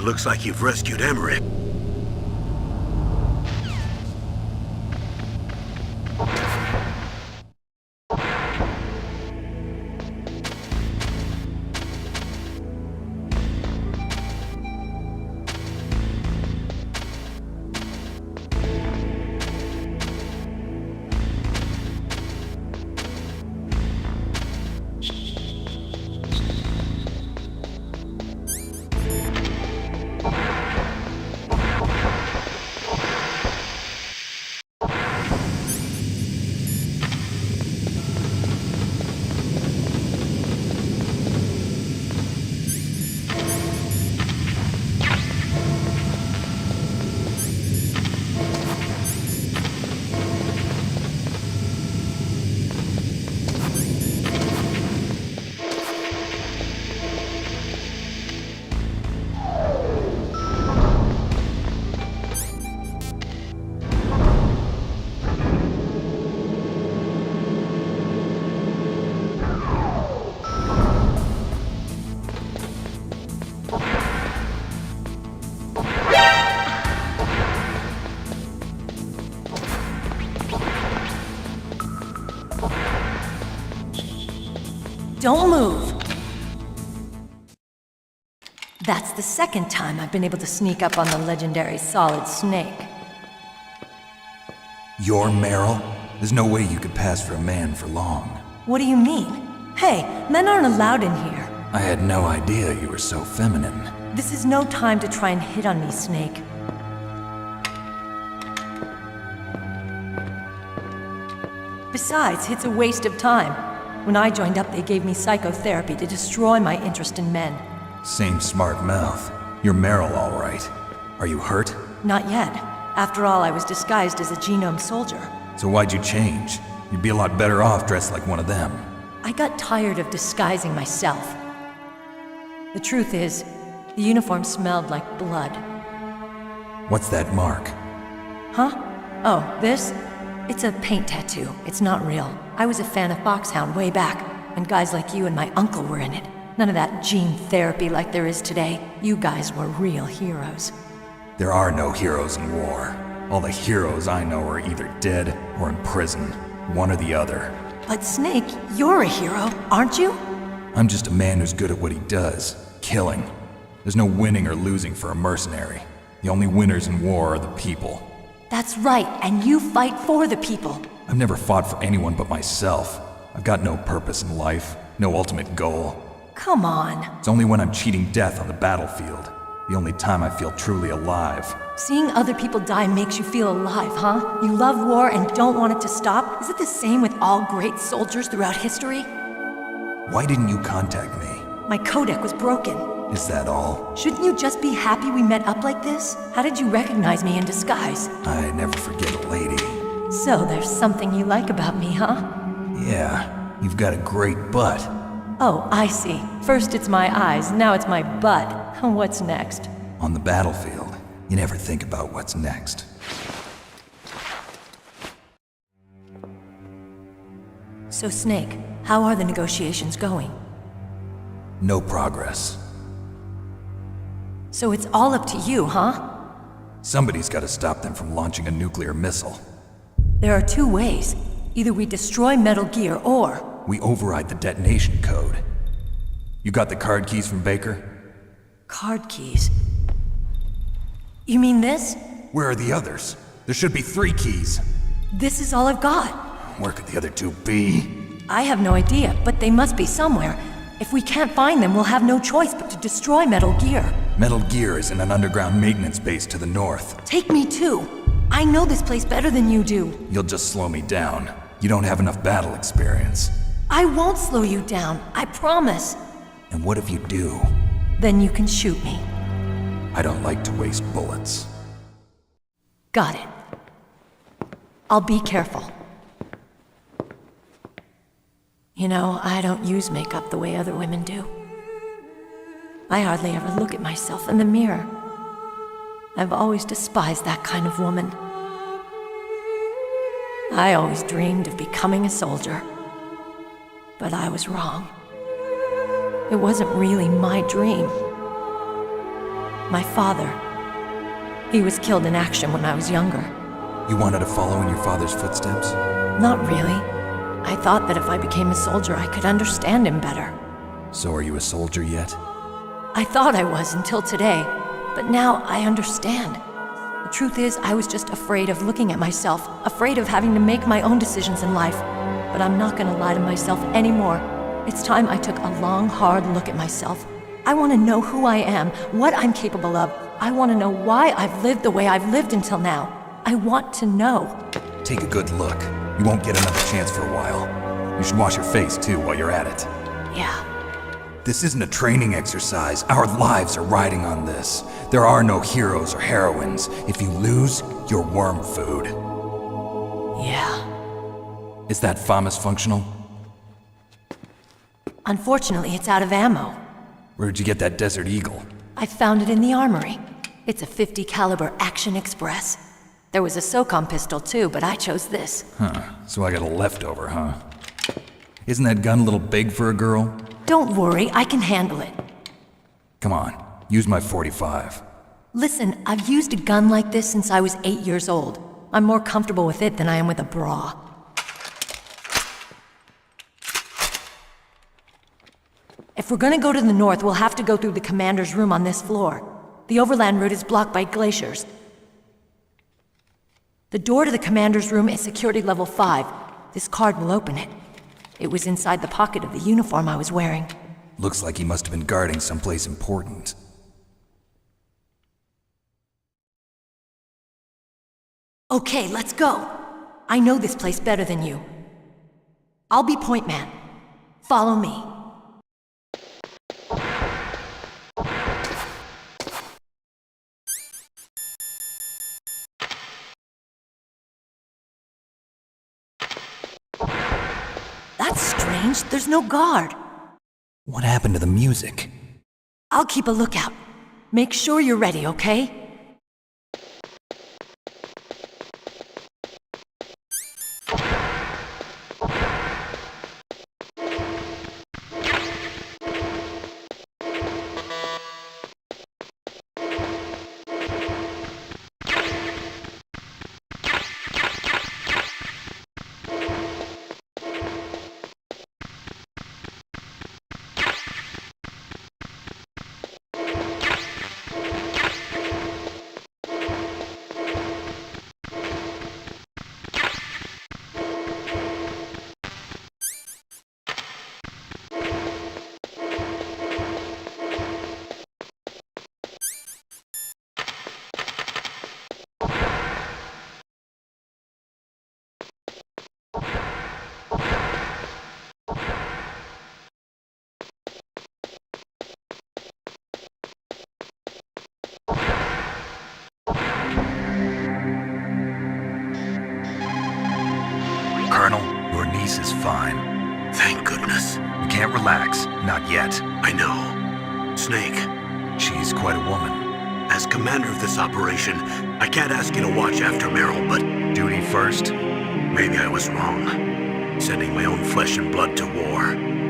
looks like you've rescued Emmerich. Don't move! That's the second time I've been able to sneak up on the legendary Solid Snake. You're Meryl? There's no way you could pass for a man for long. What do you mean? Hey, men aren't allowed in here. I had no idea you were so feminine. This is no time to try and hit on me, Snake. Besides, it's a waste of time. When I joined up, they gave me psychotherapy to destroy my interest in men. Same smart mouth. You're Meryl, all right. Are you hurt? Not yet. After all, I was disguised as a genome soldier. So why'd you change? You'd be a lot better off dressed like one of them. I got tired of disguising myself. The truth is, the uniform smelled like blood. What's that mark? Huh? Oh, this? It's a paint tattoo. It's not real. I was a fan of Foxhound way back, when guys like you and my uncle were in it. None of that gene therapy like there is today. You guys were real heroes. There are no heroes in war. All the heroes I know are either dead or in prison. One or the other. But Snake, you're a hero, aren't you? I'm just a man who's good at what he does. Killing. There's no winning or losing for a mercenary. The only winners in war are the people. That's right, and you fight for the people. I've never fought for anyone but myself. I've got no purpose in life, no ultimate goal. Come on. It's only when I'm cheating death on the battlefield. The only time I feel truly alive. Seeing other people die makes you feel alive, huh? You love war and don't want it to stop? Is it the same with all great soldiers throughout history? Why didn't you contact me? My codec was broken. Is that all? Shouldn't you just be happy we met up like this? How did you recognize me in disguise? I never forget a lady. So there's something you like about me, huh? Yeah, you've got a great butt. Oh, I see. First it's my eyes, now it's my butt. What's next? On the battlefield, you never think about what's next. So Snake, how are the negotiations going? No progress. So it's all up to you, huh? Somebody's got to stop them from launching a nuclear missile. There are two ways. Either we destroy Metal Gear, or... we override the detonation code. You got the card keys from Baker? Card keys? You mean this? Where are the others? There should be 3 keys. This is all I've got. Where could the other 2 be? I have no idea, but they must be somewhere. If we can't find them, we'll have no choice but to destroy Metal Gear. Metal Gear is in an underground maintenance base to the north. Take me too. I know this place better than you do. You'll just slow me down. You don't have enough battle experience. I won't slow you down, I promise. And what if you do? Then you can shoot me. I don't like to waste bullets. Got it. I'll be careful. You know, I don't use makeup the way other women do. I hardly ever look at myself in the mirror. I've always despised that kind of woman. I always dreamed of becoming a soldier. But I was wrong. It wasn't really my dream. My father. He was killed in action when I was younger. You wanted to follow in your father's footsteps? Not really. I thought that if I became a soldier, I could understand him better. So are you a soldier yet? I thought I was until today, but now I understand. The truth is, I was just afraid of looking at myself, afraid of having to make my own decisions in life. But I'm not gonna lie to myself anymore. It's time I took a long, hard look at myself. I want to know who I am, what I'm capable of. I want to know why I've lived the way I've lived until now. I want to know. Take a good look. You won't get another chance for a while. You should wash your face, too, while you're at it. Yeah. This isn't a training exercise. Our lives are riding on this. There are no heroes or heroines. If you lose, you're worm food. Yeah. Is that FAMAS functional? Unfortunately, it's out of ammo. Where'd you get that Desert Eagle? I found it in the armory. It's a .50 caliber Action Express. There was a SOCOM pistol too, but I chose this. So I got a leftover, huh? Isn't that gun a little big for a girl? Don't worry, I can handle it. Come on, use my .45. Listen, I've used a gun like this since I was 8 years old. I'm more comfortable with it than I am with a bra. If we're gonna go to the north, we'll have to go through the commander's room on this floor. The overland route is blocked by glaciers. The door to the commander's room is security level 5. This card will open it. It was inside the pocket of the uniform I was wearing. Looks like he must have been guarding someplace important. Okay, let's go. I know this place better than you. I'll be point man. Follow me. That's strange. There's no guard. What happened to the music? I'll keep a lookout. Make sure you're ready, okay? Colonel, your niece is fine. Thank goodness. You can't relax. Not yet. I know. Snake, She's quite a woman. as commander of this operation, I can't ask you to watch after Meryl, but Duty first. maybe I was wrong. Sending my own flesh and blood to war.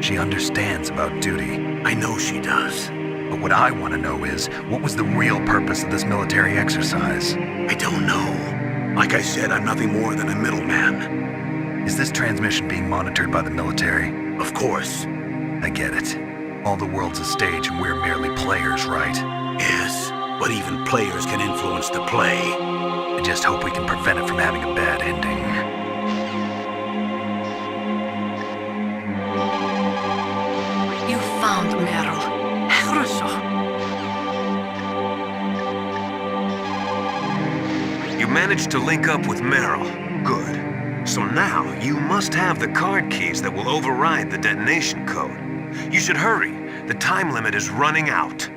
She understands about duty. I know she does. But what I want to know is, what was the real purpose of this military exercise? I don't know. Like I said, I'm nothing more than a middleman. Is this transmission being monitored by the military? Of course. I get it. All the world's a stage and we're merely players, right? Yes, but even players can influence the play. I just hope we can prevent it from having a bad ending. You found Meryl. You managed to link up with Meryl. Good. So now, you must have the card keys that will override the detonation code. You should hurry. The time limit is running out.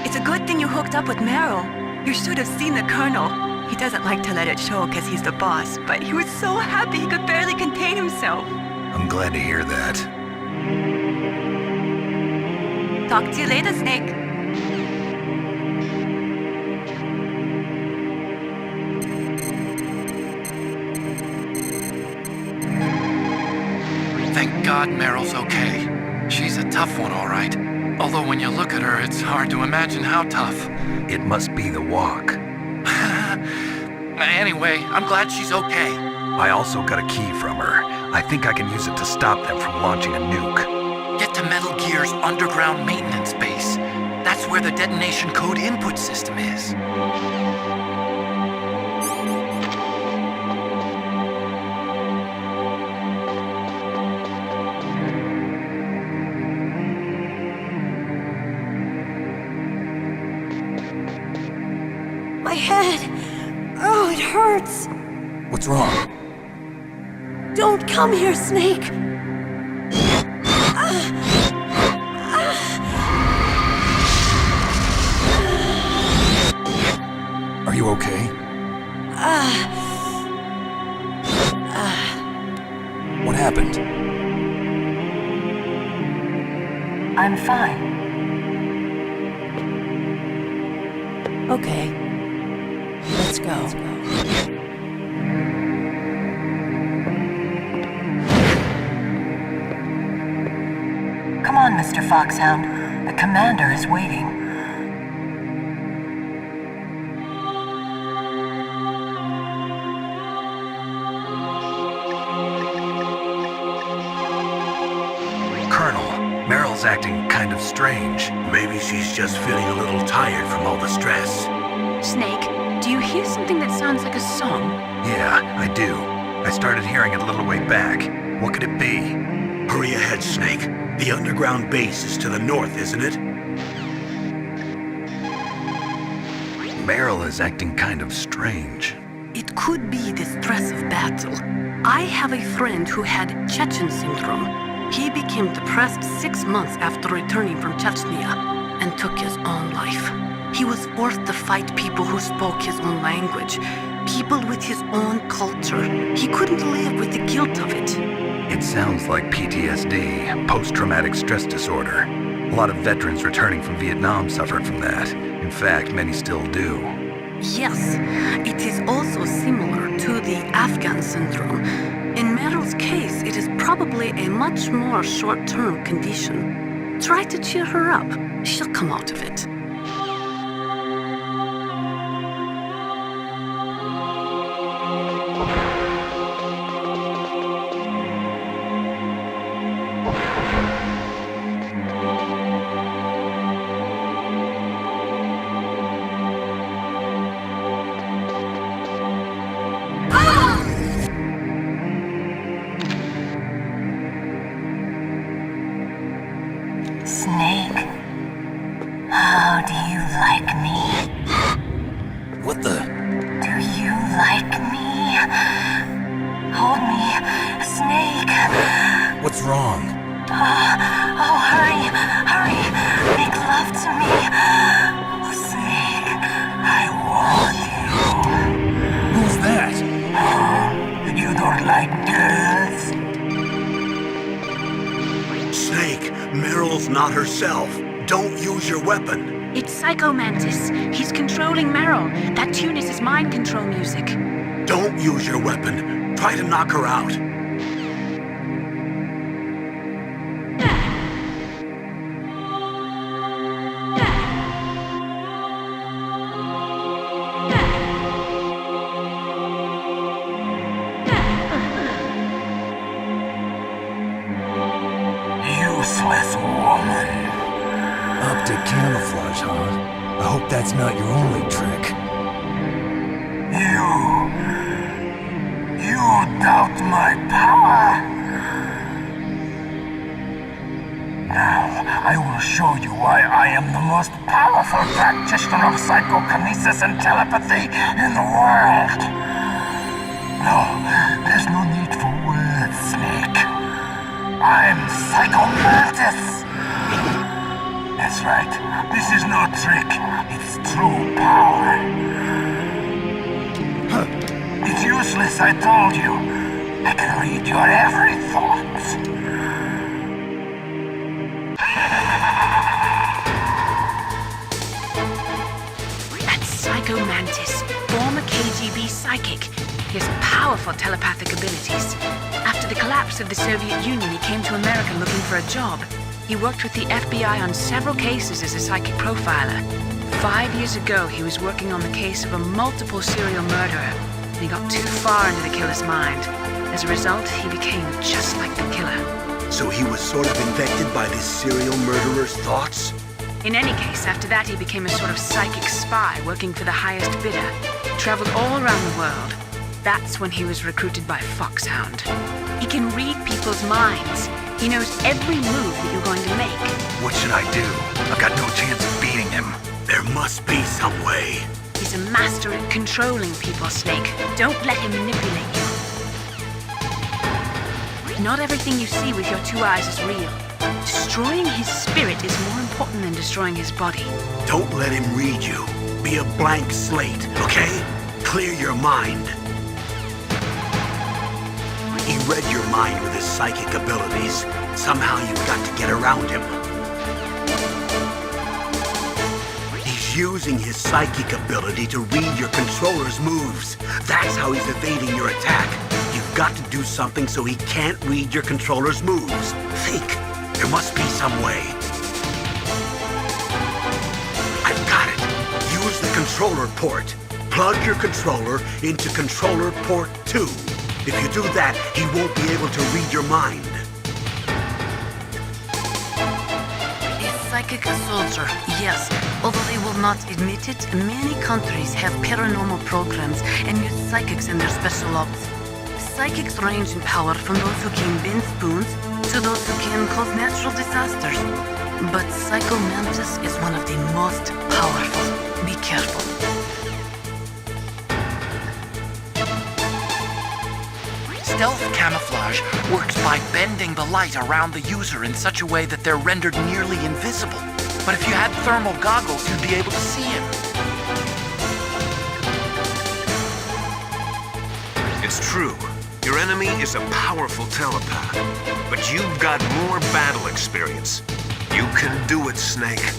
It's a good thing you hooked up with Meryl. You should have seen the Colonel. He doesn't like to let it show because he's the boss, but he was so happy he could barely contain himself. I'm glad to hear that. Talk to you later, Snake. Thank God Meryl's okay. She's a tough one, all right. Although when you look at her, it's hard to imagine how tough. It must be the walk. Anyway, I'm glad she's okay. I also got a key from her. I think I can use it to stop them from launching a nuke. Get to Metal Gear's underground maintenance base. That's where the detonation code input system is. My head! Oh, it hurts! What's wrong? Don't come here, Snake! Are you okay? What happened? I'm fine. Okay. Let's go. Come on, Mr. Foxhound. The commander is waiting. Colonel, Meryl's acting kind of strange. Maybe she's just feeling a little tired from all the stress. Snake, do you hear something that sounds like a song? Yeah, I do. I started hearing it a little way back. What could it be? Hurry ahead, Snake. The underground base is to the north, isn't it? Meryl is acting kind of strange. It could be the stress of battle. I have a friend who had Chechen syndrome. He became depressed 6 months after returning from Chechnya and took his own life. He was forced to fight people who spoke his own language, people with his own culture. He couldn't live with the guilt of it. It sounds like PTSD, post-traumatic stress disorder. A lot of veterans returning from Vietnam suffered from that. In fact, many still do. Yes, it is also similar to the Afghan syndrome. In Meryl's case, it is probably a much more short-term condition. Try to cheer her up. She'll come out of it. Snake, how do you like me? What the? Do you like me? Hold me, Snake. What's wrong? Oh, hurry, hurry. Make love to me. Oh, Snake, I want you. Who's that? Oh, you don't like girls? Snake, Meryl's not herself. Don't use your weapon. It's Psycho Mantis. He's controlling Meryl. That tune is his mind control music. Don't use your weapon. Try to knock her out. Useless woman. Optic camouflage, huh? I hope that's not your only trick. You doubt my power? Now, I will show you why I am the most powerful practitioner of psychokinesis and telepathy in the world. No, there's no need for words, Snake. I'm Psycho Mantis. That's right. This is no trick. It's true power. It's useless, I told you. I can read your every thought. That's Psycho Mantis, former KGB psychic. He has powerful telepathic abilities. After the collapse of the Soviet Union, he came to America looking for a job. He worked with the FBI on several cases as a psychic profiler. 5 years ago, he was working on the case of a multiple serial murderer, and he got too far into the killer's mind. As a result, he became just like the killer. So he was sort of infected by this serial murderer's thoughts? In any case, after that, he became a sort of psychic spy working for the highest bidder. He traveled all around the world. That's when he was recruited by Foxhound. He can read people's minds. He knows every move that you're going to make. What should I do? I've got no chance of beating him. There must be some way. He's a master at controlling people, Snake. Don't let him manipulate you. Not everything you see with your 2 eyes is real. Destroying his spirit is more important than destroying his body. Don't let him read you. Be a blank slate, okay? Clear your mind. He read your mind with his psychic abilities. Somehow you've got to get around him. He's using his psychic ability to read your controller's moves. That's how he's evading your attack. You've got to do something so he can't read your controller's moves. Think. There must be some way. I've got it. Use the controller port. Plug your controller into controller port 2. If you do that, he won't be able to read your mind. A psychic soldier, yes. Although they will not admit it, many countries have paranormal programs and use psychics in their special ops. Psychics range in power from those who can bend spoons to those who can cause natural disasters. But Psycho Mantis is one of the most powerful. Be careful. Stealth camouflage works by bending the light around the user in such a way that they're rendered nearly invisible. But if you had thermal goggles, you'd be able to see him. It's true. Your enemy is a powerful telepath. But you've got more battle experience. You can do it, Snake.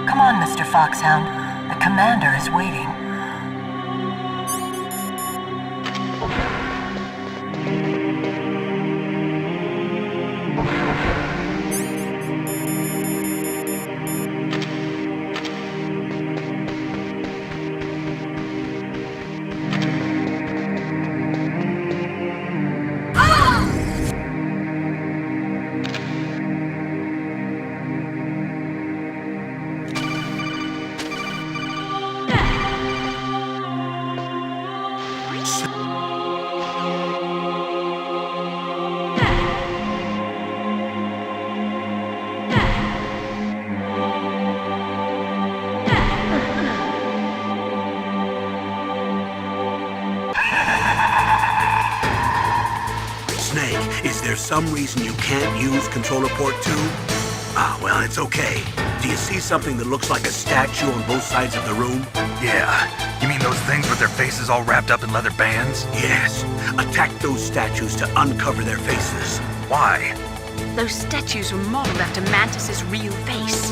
Come on, Mr. Foxhound. The commander is waiting. Is there some reason you can't use controller port 2? Ah, well, it's okay. Do you see something that looks like a statue on both sides of the room? Yeah. You mean those things with their faces all wrapped up in leather bands? Yes. Attack those statues to uncover their faces. Why? Those statues were modeled after Mantis's real face.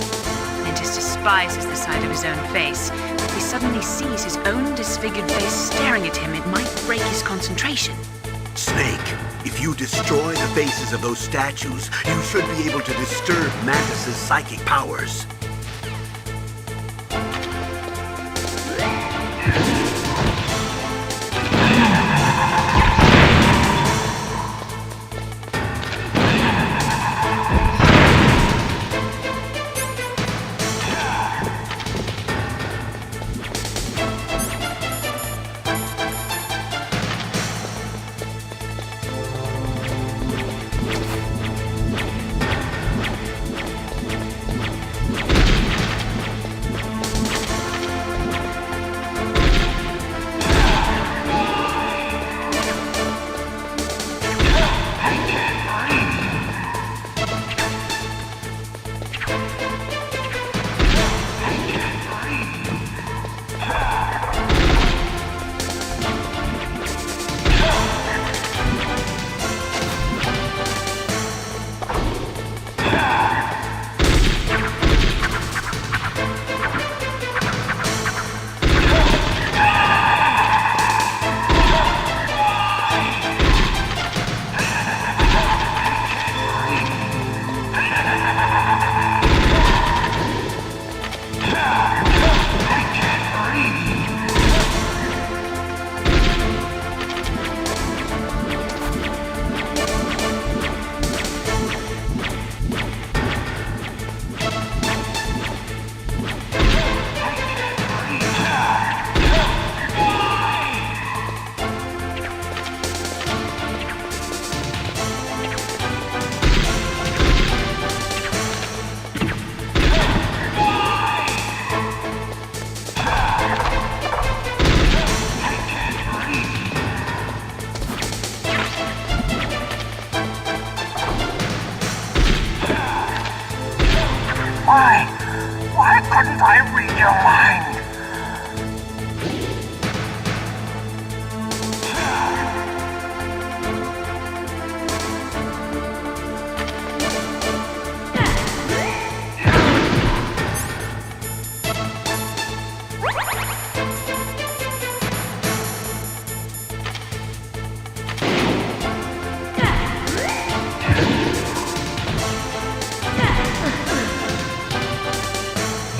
Mantis despises the sight of his own face. If he suddenly sees his own disfigured face staring at him, it might break his concentration. Snake, if you destroy the faces of those statues, you should be able to disturb Mantis's psychic powers. Why? Why couldn't I read your mind?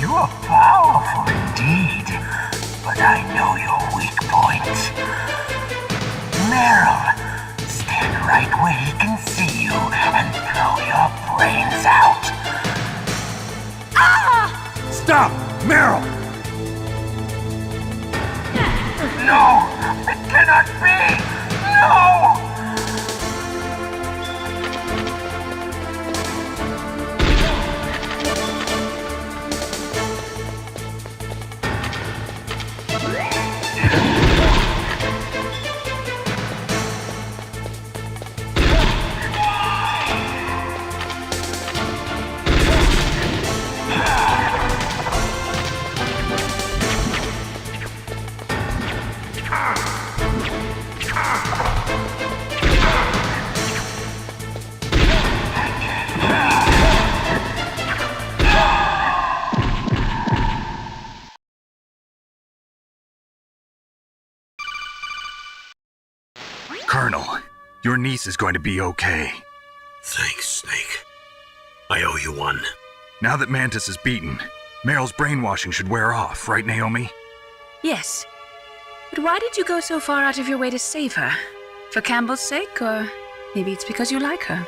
You are powerful indeed, but I know your weak point. Meryl, stand right where he can see you and blow your brains out. Stop! Meryl! No! It cannot be! No! Colonel, your niece is going to be okay. Thanks, Snake. I owe you one. Now that Mantis is beaten, Meryl's brainwashing should wear off, right, Naomi? Yes. But why did you go so far out of your way to save her? For Campbell's sake, or maybe it's because you like her?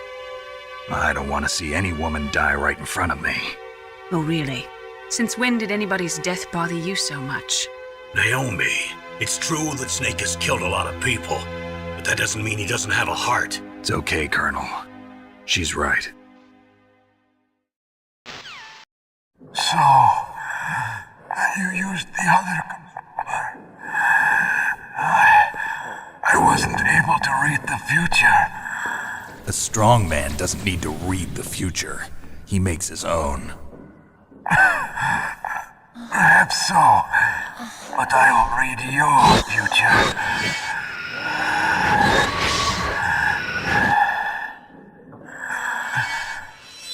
I don't want to see any woman die right in front of me. Oh, really? Since when did anybody's death bother you so much? Naomi, it's true that Snake has killed a lot of people, but that doesn't mean he doesn't have a heart. It's okay, Colonel. She's right. So, you used the other controller. I wasn't able to read the future. A strong man doesn't need to read the future. He makes his own. Perhaps so, but I'll read your future.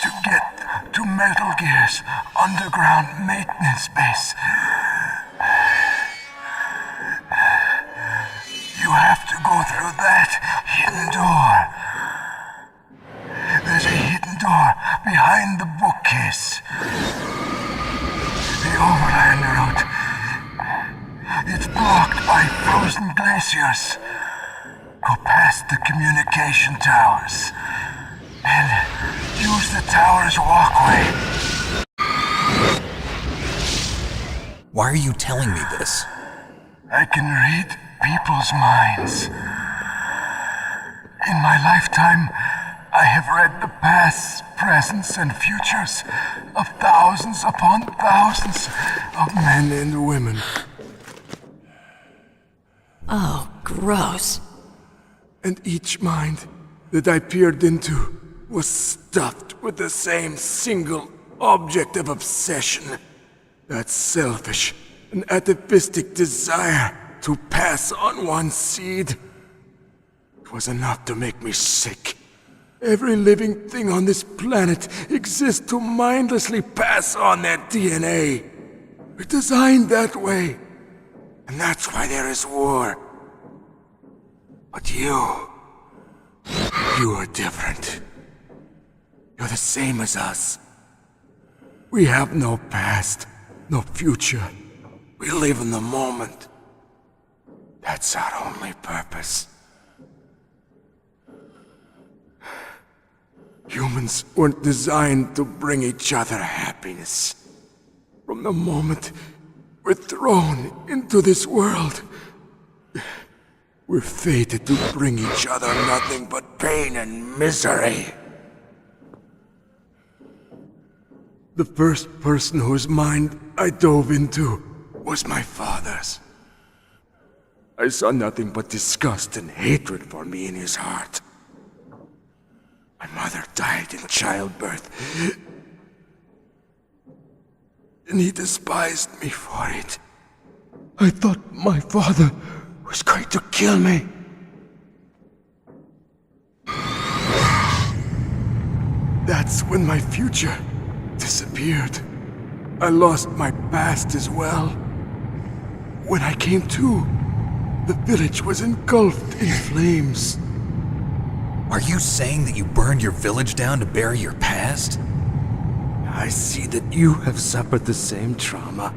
To get to Metal Gear's underground maintenance base, you have to go through that hidden door. There's a hidden door behind the bookcase. The overland route. It's blocked by frozen glaciers. Go past the communication towers. And use the tower's walkway. Why are you telling me this? I can read people's minds. In my lifetime, I have read the pasts, presents, and futures of thousands upon thousands of men and women. Oh, gross. And each mind that I peered into was stuffed with the same single object of obsession. That selfish and atavistic desire to pass on one's seed. It was enough to make me sick. Every living thing on this planet exists to mindlessly pass on their DNA. We're designed that way. And that's why there is war. But you are different. You're the same as us. We have no past, no future. We live in the moment. That's our only purpose. Humans weren't designed to bring each other happiness. From the moment we're thrown into this world, we're fated to bring each other nothing but pain and misery. The first person whose mind I dove into was my father's. I saw nothing but disgust and hatred for me in his heart. My mother died in childbirth. and he despised me for it. I thought my father was going to kill me. That's when my future disappeared. I lost my past as well. When I came to, the village was engulfed in flames. Are you saying that you burned your village down to bury your past? I see that you have suffered the same trauma.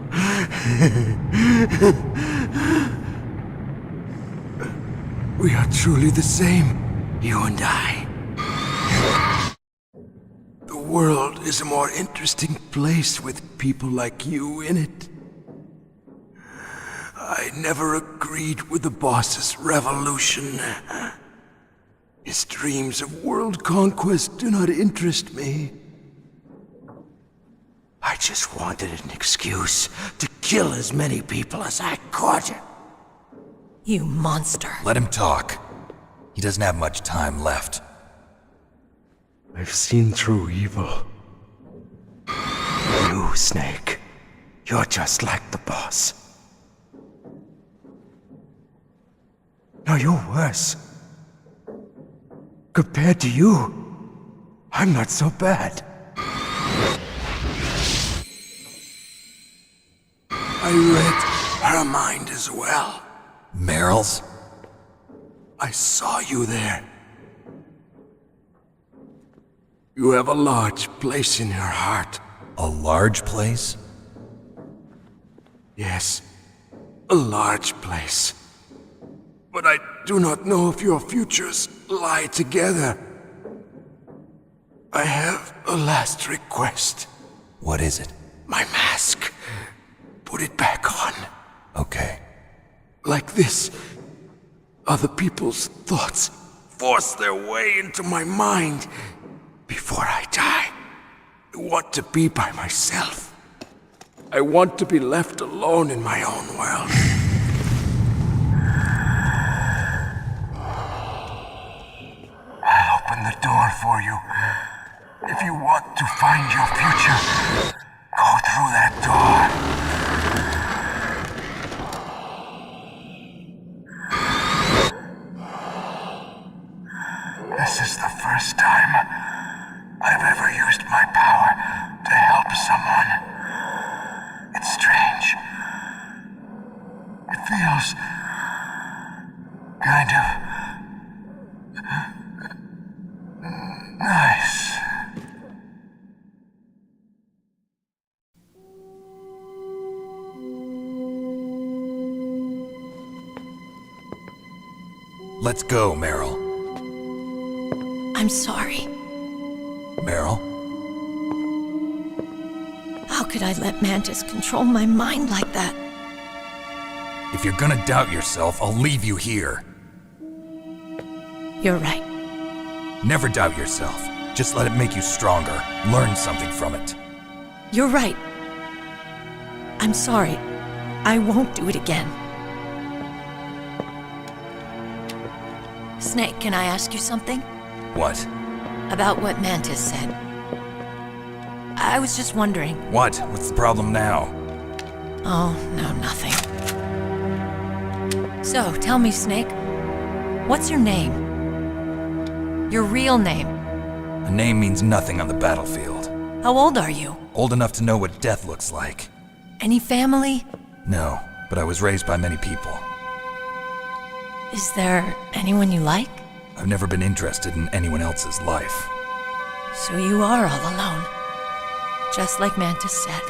We are truly the same, you and I. The world is a more interesting place with people like you in it. I never agreed with the boss's revolution. His dreams of world conquest do not interest me. I just wanted an excuse to kill as many people as I could. You monster. Let him talk. He doesn't have much time left. I've seen through evil. You, Snake, you're just like the boss. No, you're worse. Compared to you, I'm not so bad. I read her mind as well. Meryl's? I saw you there. You have a large place in your heart. A large place? Yes, a large place. But I do not know if your futures lie together. I have a last request. What is it? My mask. Put it back on. Okay. Like this, other people's thoughts force their way into my mind. Before I die, I want to be by myself. I want to be left alone in my own world. I'll open the door for you. If you want to find your future, go through that door. This is the first time I've ever used my power to help someone. It's strange. It feels kind of nice. Let's go, Meryl. I'm sorry. Meryl? How could I let Mantis control my mind like that? If you're gonna doubt yourself, I'll leave you here. You're right. Never doubt yourself. Just let it make you stronger. Learn something from it. You're right. I'm sorry. I won't do it again. Snake, can I ask you something? What? About what Mantis said. I was just wondering. What? What's the problem now? Oh, no, nothing. So, tell me, Snake. What's your name? Your real name? A name means nothing on the battlefield. How old are you? Old enough to know what death looks like. Any family? No, but I was raised by many people. Is there anyone you like? I've never been interested in anyone else's life. So you are all alone. Just like Mantis said.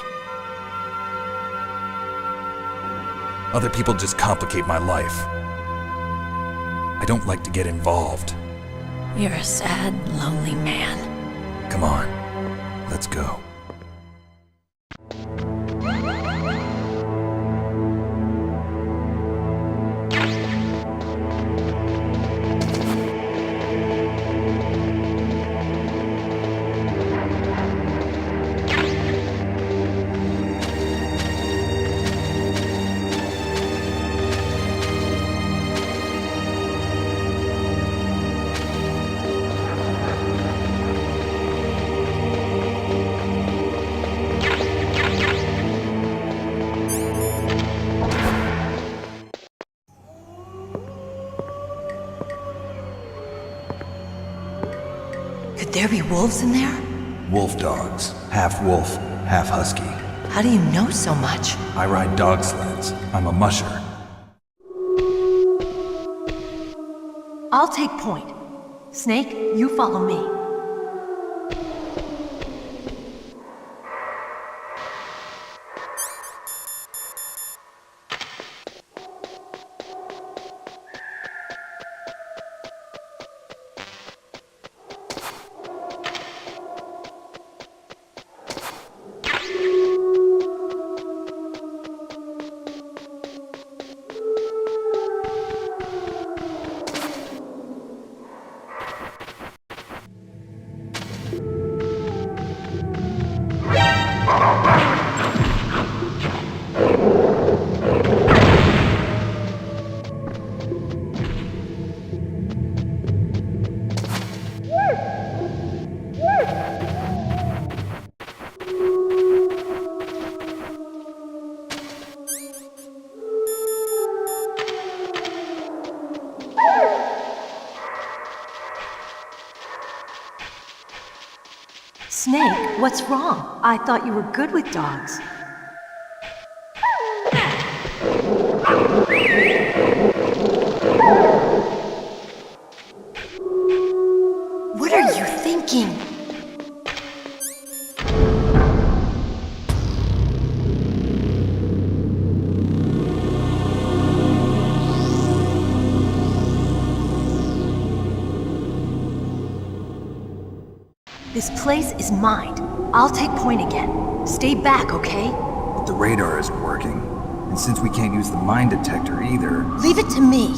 Other people just complicate my life. I don't like to get involved. You're a sad, lonely man. Come on, let's go. Could there be wolves in there? Wolf dogs. Half wolf, half husky. How do you know so much? I ride dog sleds. I'm a musher. I'll take point. Snake, you follow me. Snake, what's wrong? I thought you were good with dogs. What are you thinking? This place is mine. I'll take point again. Stay back, okay? But the radar isn't working. And since we can't use the mine detector either... Leave it to me.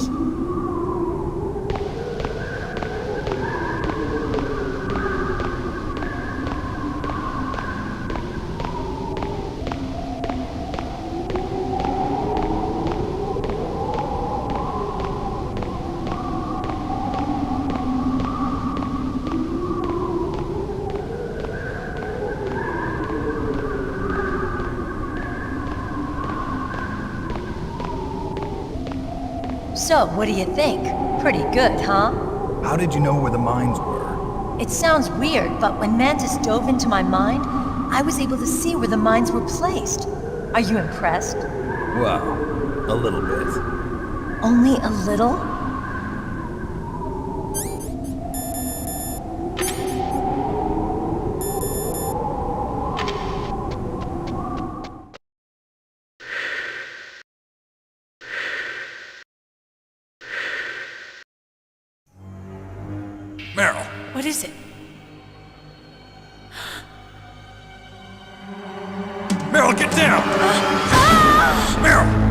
So, what do you think? Pretty good, huh? How did you know where the mines were? It sounds weird, but when Mantis dove into my mind, I was able to see where the mines were placed. Are you impressed? Well, a little bit. Only a little? Meryl! What is it? Meryl, get down! Meryl!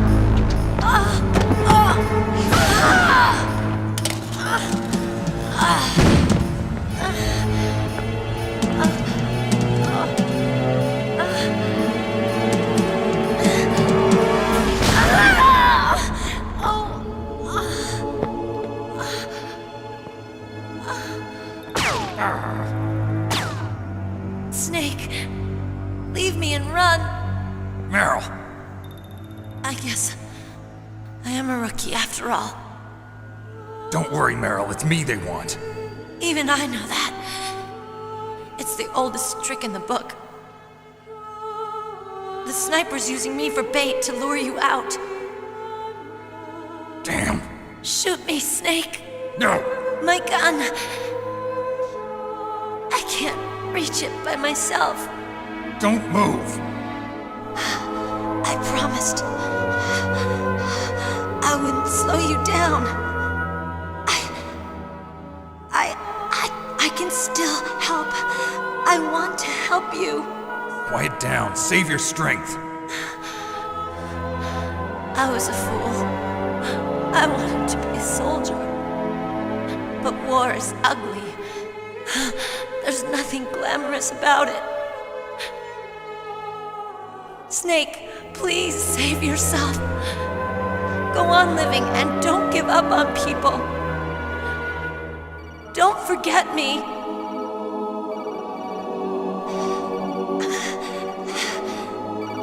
Snake, leave me and run. Meryl! I guess I am a rookie after all. Don't worry, Meryl. It's me they want. Even I know that. It's the oldest trick in the book. The sniper's using me for bait to lure you out. Damn! Shoot me, Snake. No! My gun. I can't reach it by myself. Don't move! I promised I wouldn't slow you down. I can still help. I want to help you. Quiet down. Save your strength. I was a fool. I wanted to be a soldier. But war is ugly. There's nothing glamorous about it. Snake, please save yourself. Go on living and don't give up on people. Don't forget me.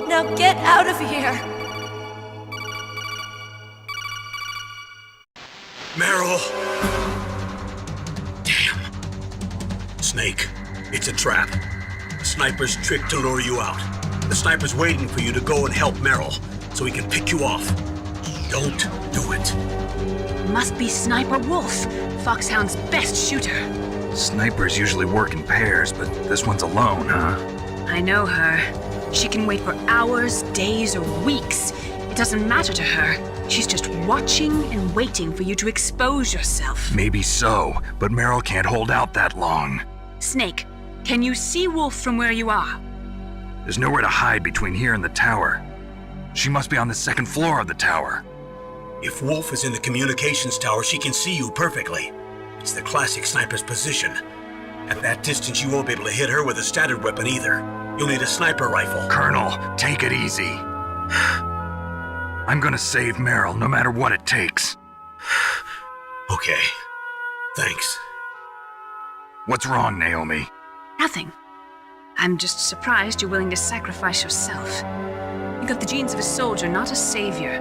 Now get out of here. Meryl! Snake, it's a trap. The sniper's trick to lure you out. The sniper's waiting for you to go and help Merrill, so he can pick you off. Don't do it. Must be Sniper Wolf, Foxhound's best shooter. Snipers usually work in pairs, but this one's alone, huh? I know her. She can wait for hours, days, or weeks. It doesn't matter to her. She's just watching and waiting for you to expose yourself. Maybe so, but Meryl can't hold out that long. Snake, can you see Wolf from where you are? There's nowhere to hide between here and the tower. She must be on the second floor of the tower. If Wolf is in the communications tower, she can see you perfectly. It's the classic sniper's position. At that distance, you won't be able to hit her with a standard weapon either. You'll need a sniper rifle. Colonel, take it easy. I'm gonna save Meryl no matter what it takes. Okay. Thanks. What's wrong, Naomi? Nothing. I'm just surprised you're willing to sacrifice yourself. You got the genes of a soldier, not a savior.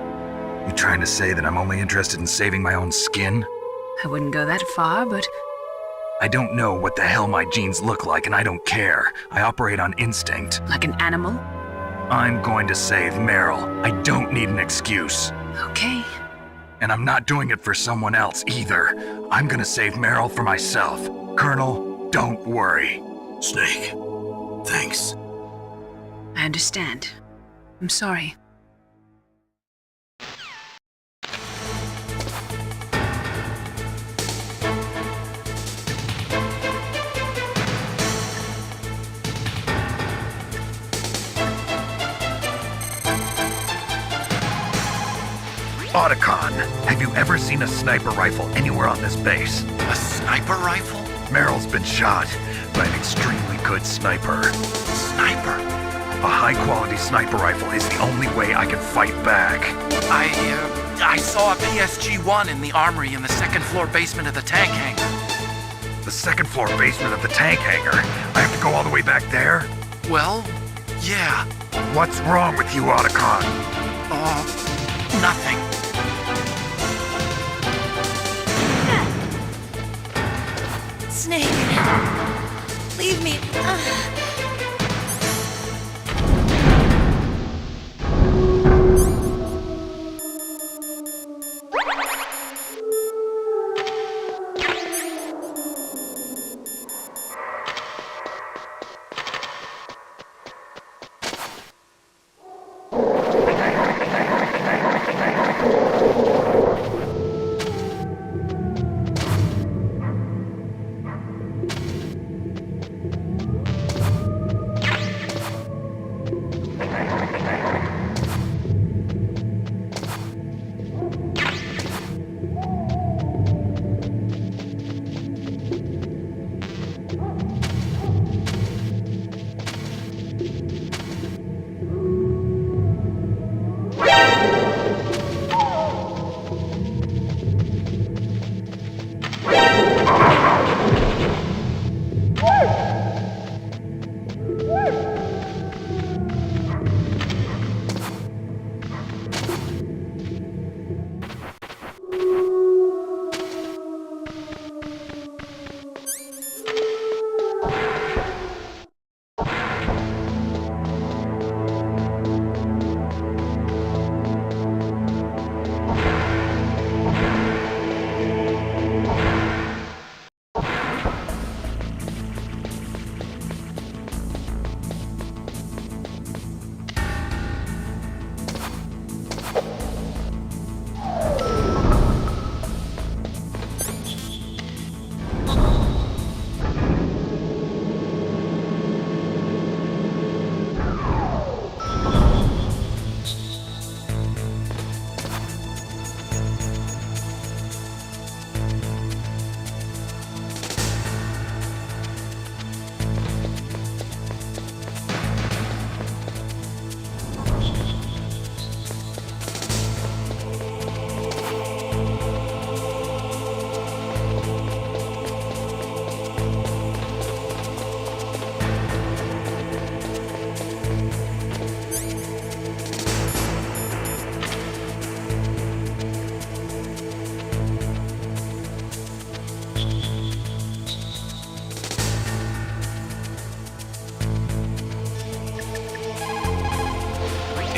You trying to say that I'm only interested in saving my own skin? I wouldn't go that far, but I don't know what the hell my genes look like, and I don't care. I operate on instinct. like an animal? I'm going to save Meryl. I don't need an excuse. Okay. And I'm not doing it for someone else either. I'm gonna save Meryl for myself. Colonel, don't worry. Snake, thanks. I understand. I'm sorry. Otacon, have you ever seen a sniper rifle anywhere on this base? A sniper rifle? Meryl's been shot by an extremely good sniper. Sniper? A high-quality sniper rifle is the only way I can fight back. I saw a PSG-1 in the armory in the second floor basement of the tank hangar. The second floor basement of the tank hangar? I have to go all the way back there? Well, yeah. What's wrong with you, Otacon? Nothing. Snake, leave me.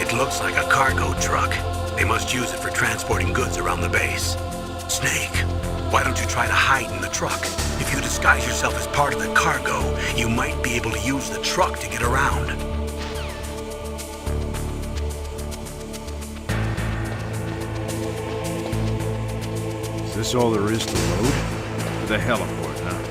It looks like a cargo truck. They must use it for transporting goods around the base. Snake, why don't you try to hide in the truck? If you disguise yourself as part of the cargo, you might be able to use the truck to get around. Is this all there is to load? To the heliport, huh?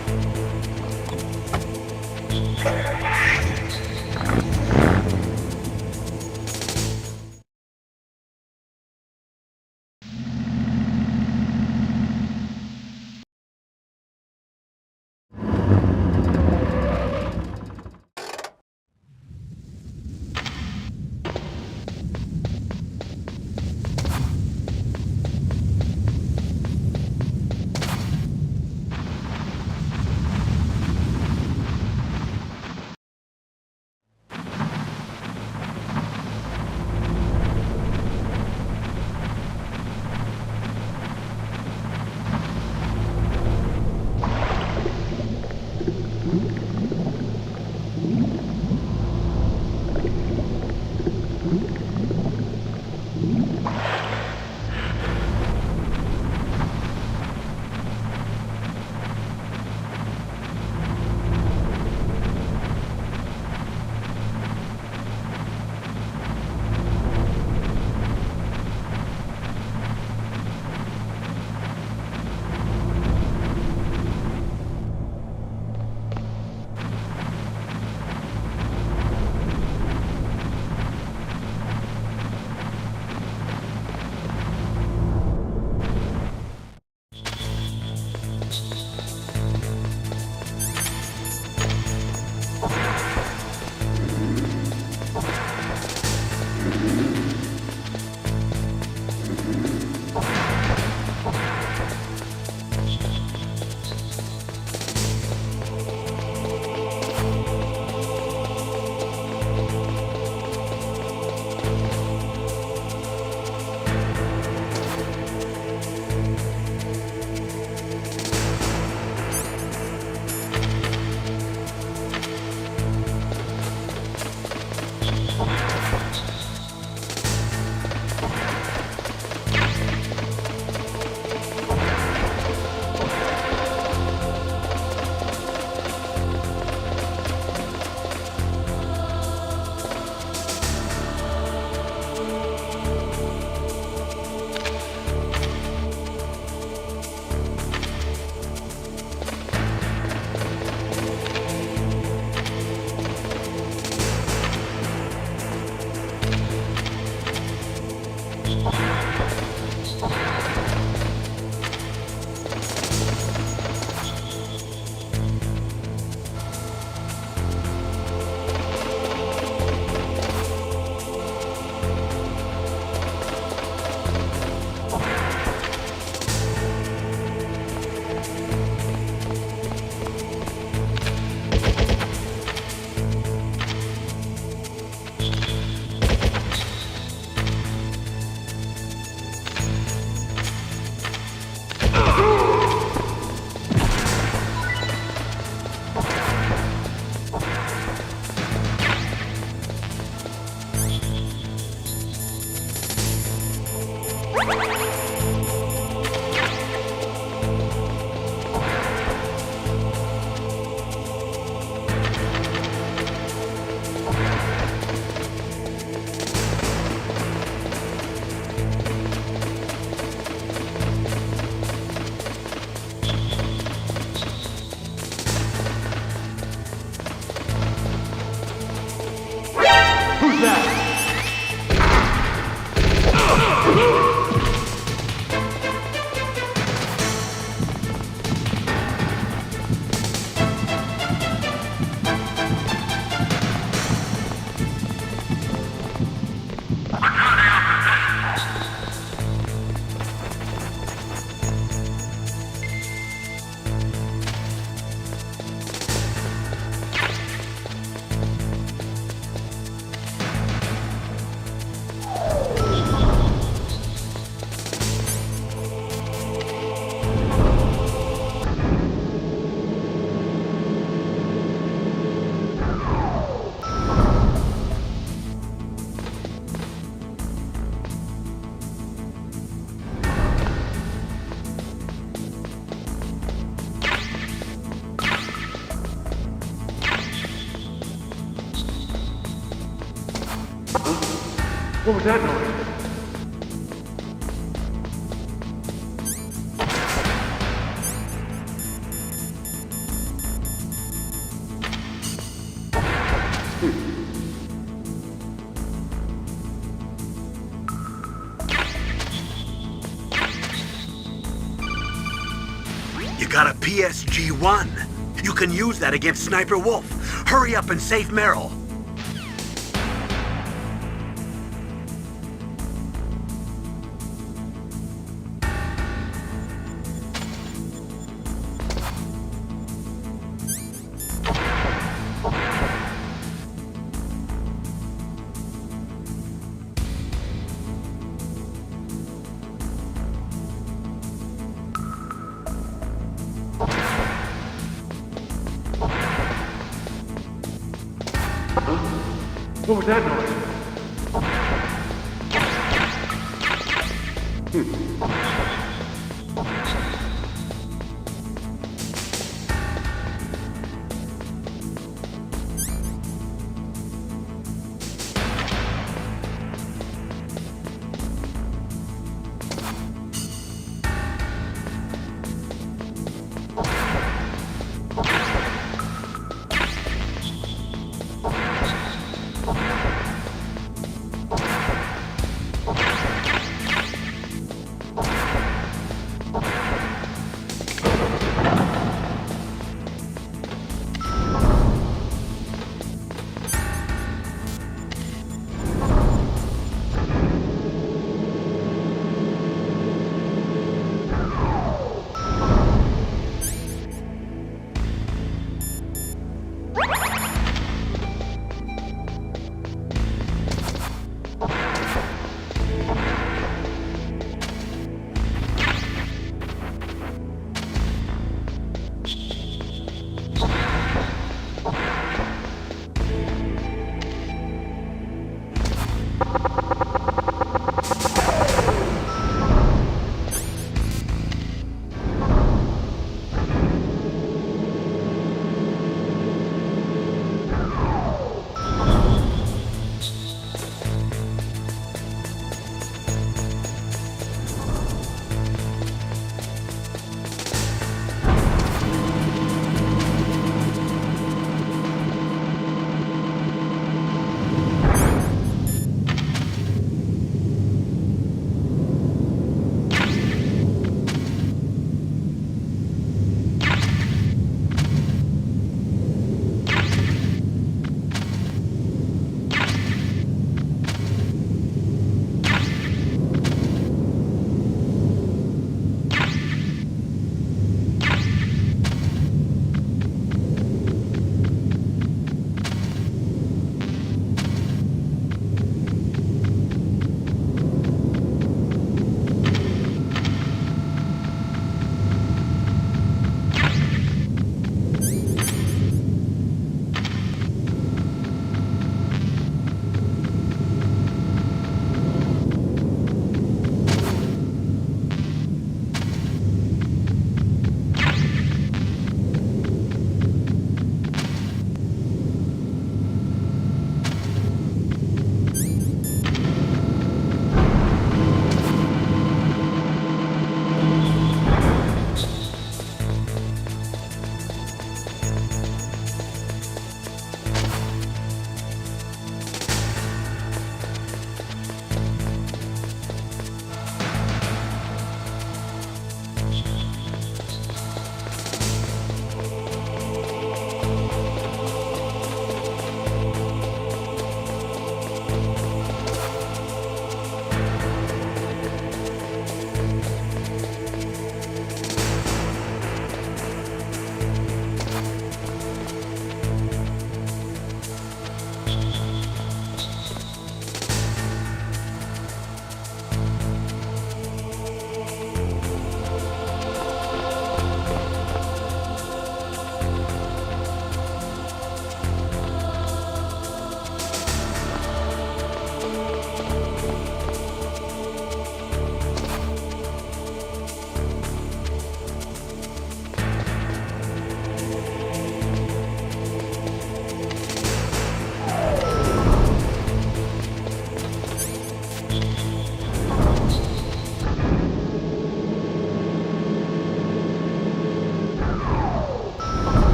What was that noise? You got a PSG-1. You can use that against Sniper Wolf. Hurry up and save Merrill. What was that noise?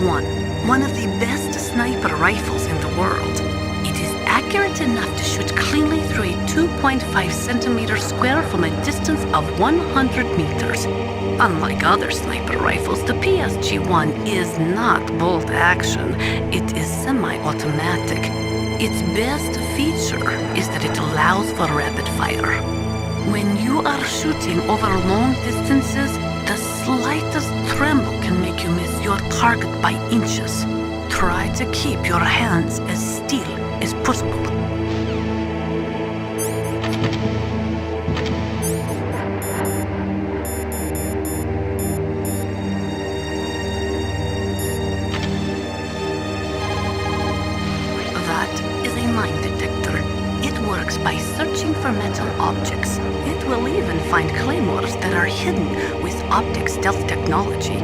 one of the best sniper rifles in the world. It is accurate enough to shoot cleanly through a 2.5 centimeter square from a distance of 100 meters. Unlike other sniper rifles, the PSG-1 is not bolt action. It is semi-automatic. Its best feature is that it allows for rapid fire. When you are shooting over long distances, the slightest tremble can make you miss your target by inches. Try to keep your hands as still as possible. That is a mine detector. It works by searching for metal objects. It will even find claymores that are hidden with optic stealth technology.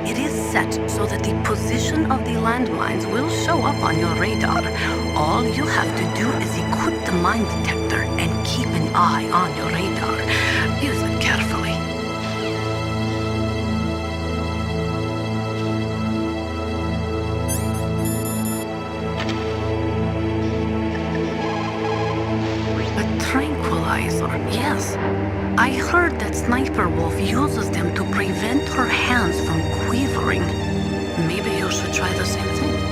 It is set so that the position of the landmines will show up on your radar. All you have to do is equip the mine detector and keep an eye on your radar. Use it carefully. Tranquilizer, yes. I heard that Sniper Wolf uses them to prevent her hands from quivering. Maybe you should try the same thing.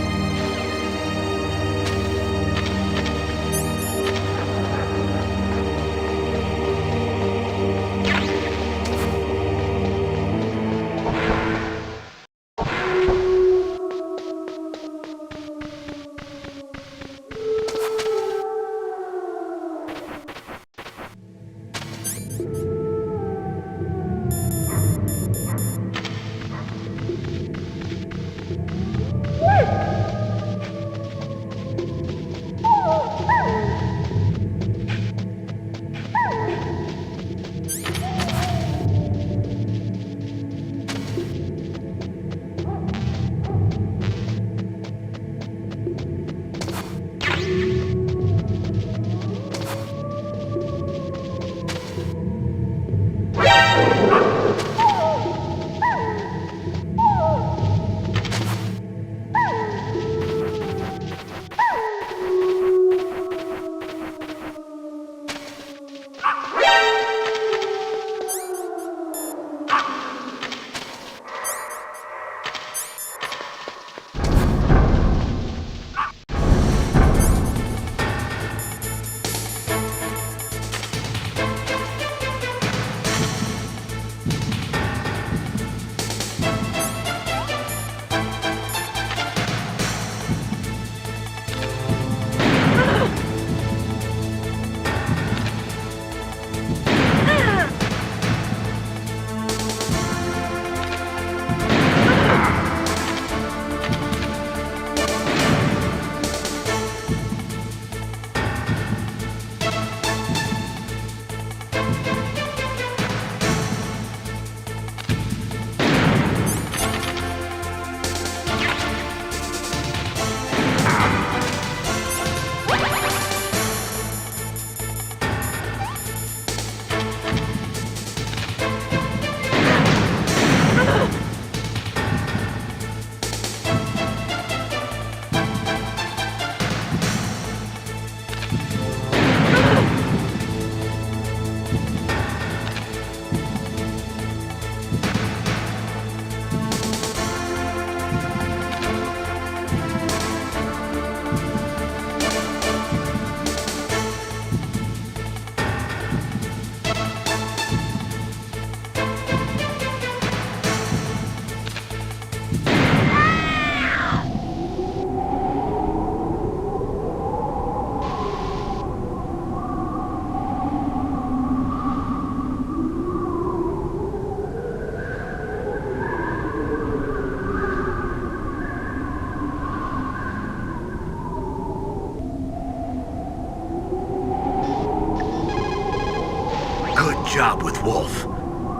job with Wolf.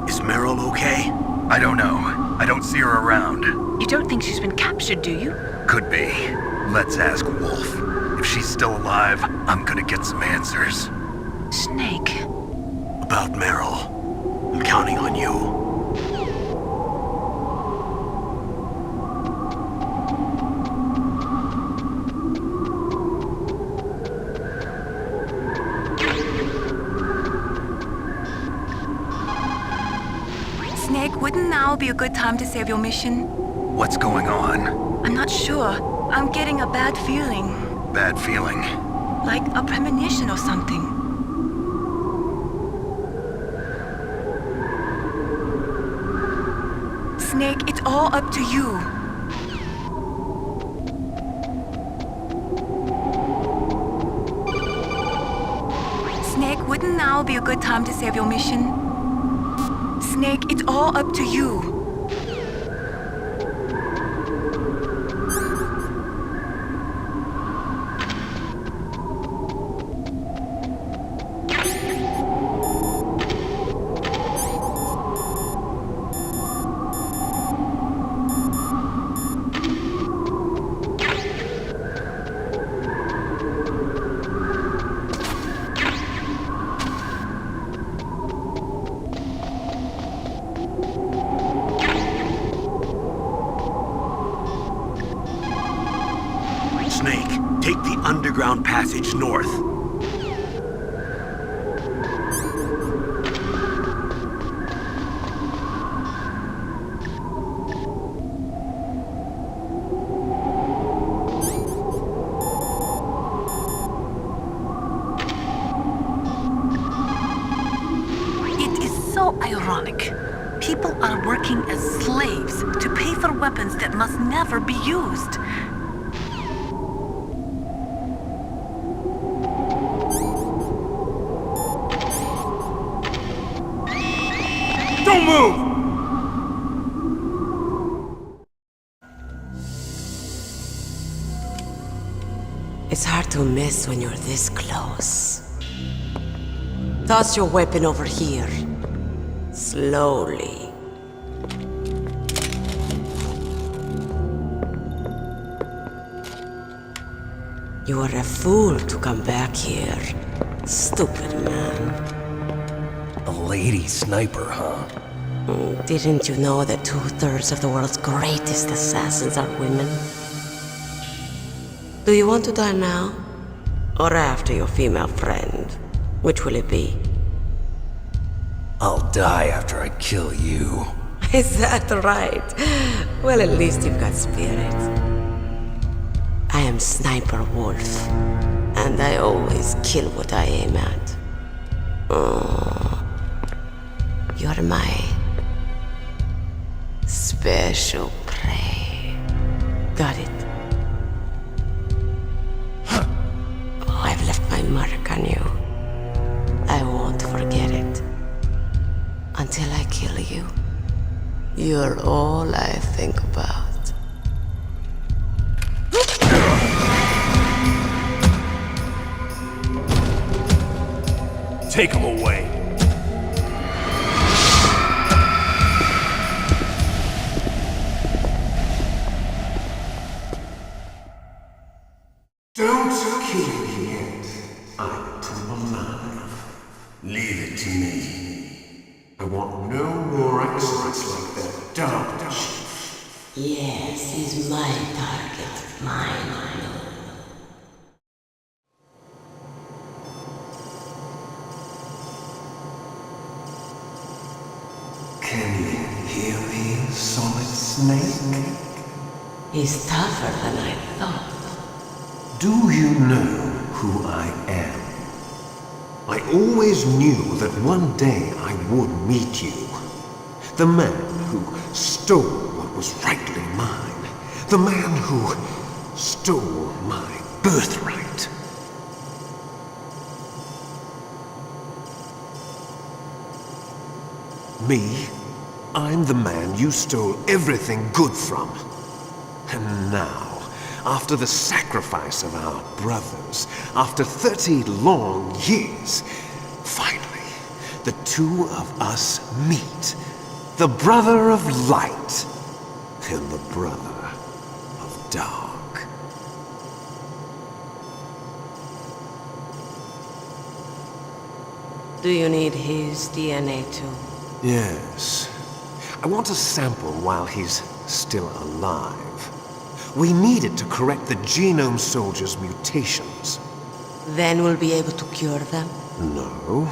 Is Meryl okay? I don't know. I don't see her around. You don't think she's been captured, do you? Could be. Let's ask Wolf. If she's still alive, I'm gonna get some answers. Snake. About Meryl. I'm counting on you. now be a good time to save your mission? What's going on? I'm not sure. I'm getting a bad feeling. Bad feeling. Like a premonition or something. Snake, it's all up to you. Snake, wouldn't now be a good time to save your mission? Snake, it's all up to you. Snake, take the underground passage north. It is so ironic. People are working as slaves to pay for weapons that must never be used. Don't move! It's hard to miss when you're this close. Toss your weapon over here. Slowly. You are a fool to come back here. Stupid man. A lady sniper, huh? Didn't you know that 2/3 of the world's greatest assassins are women? Do you want to die now? Or after your female friend? Which will it be? I'll die after I kill you. Is that right? Well, at least you've got spirit. I am Sniper Wolf, and I always kill what I aim at. You're my special prey. Got it. I've left my mark on you. I won't forget it. Until I kill you. You're all I think about. Take him away. Don't kill me yet. I'm alive. Leave it to me. I want no more accidents like that dark chief. Yes, he's my target. Mine. Can you hear me, Solid Snake? He's tougher than I thought. Do you know who I am? I always knew that one day I would meet you. The man who stole what was rightly mine. The man who stole my birthright. Me? I'm the man you stole everything good from. And now, after the sacrifice of our brothers, after 30 long years, finally, the two of us meet. The brother of light and the brother of dark. Do you need his DNA too? Yes. I want a sample while he's still alive. We need it to correct the Genome Soldier's mutations. Then we'll be able to cure them? No.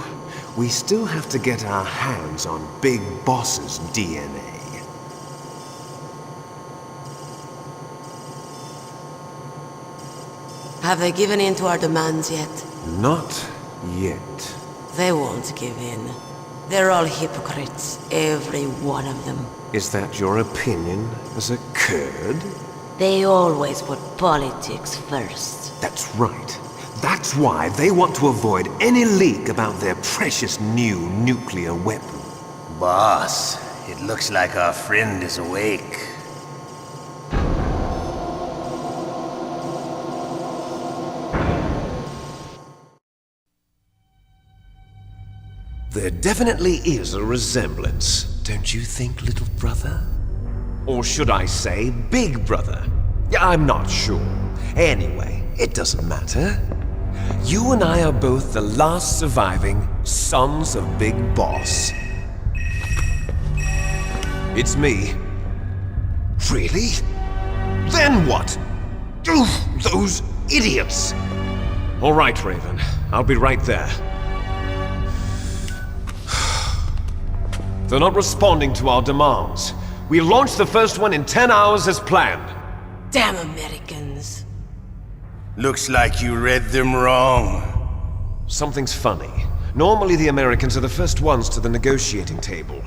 We still have to get our hands on Big Boss's DNA. Have they given in to our demands yet? Not yet. They won't give in. They're all hypocrites, every one of them. Is that your opinion as a Kurd? They always put politics first. That's right. That's why they want to avoid any leak about their precious new nuclear weapon. Boss, it looks like our friend is awake. There definitely is a resemblance, don't you think, little brother? Or should I say, big brother? Yeah, I'm not sure. Anyway, it doesn't matter. You and I are both the last surviving sons of Big Boss. It's me. Really? Then what? Oof, those idiots! All right, Raven. I'll be right there. They're not responding to our demands. We launched the first one in 10 hours as planned. Damn Americans. Looks like you read them wrong. Something's funny. Normally the Americans are the first ones to the negotiating table.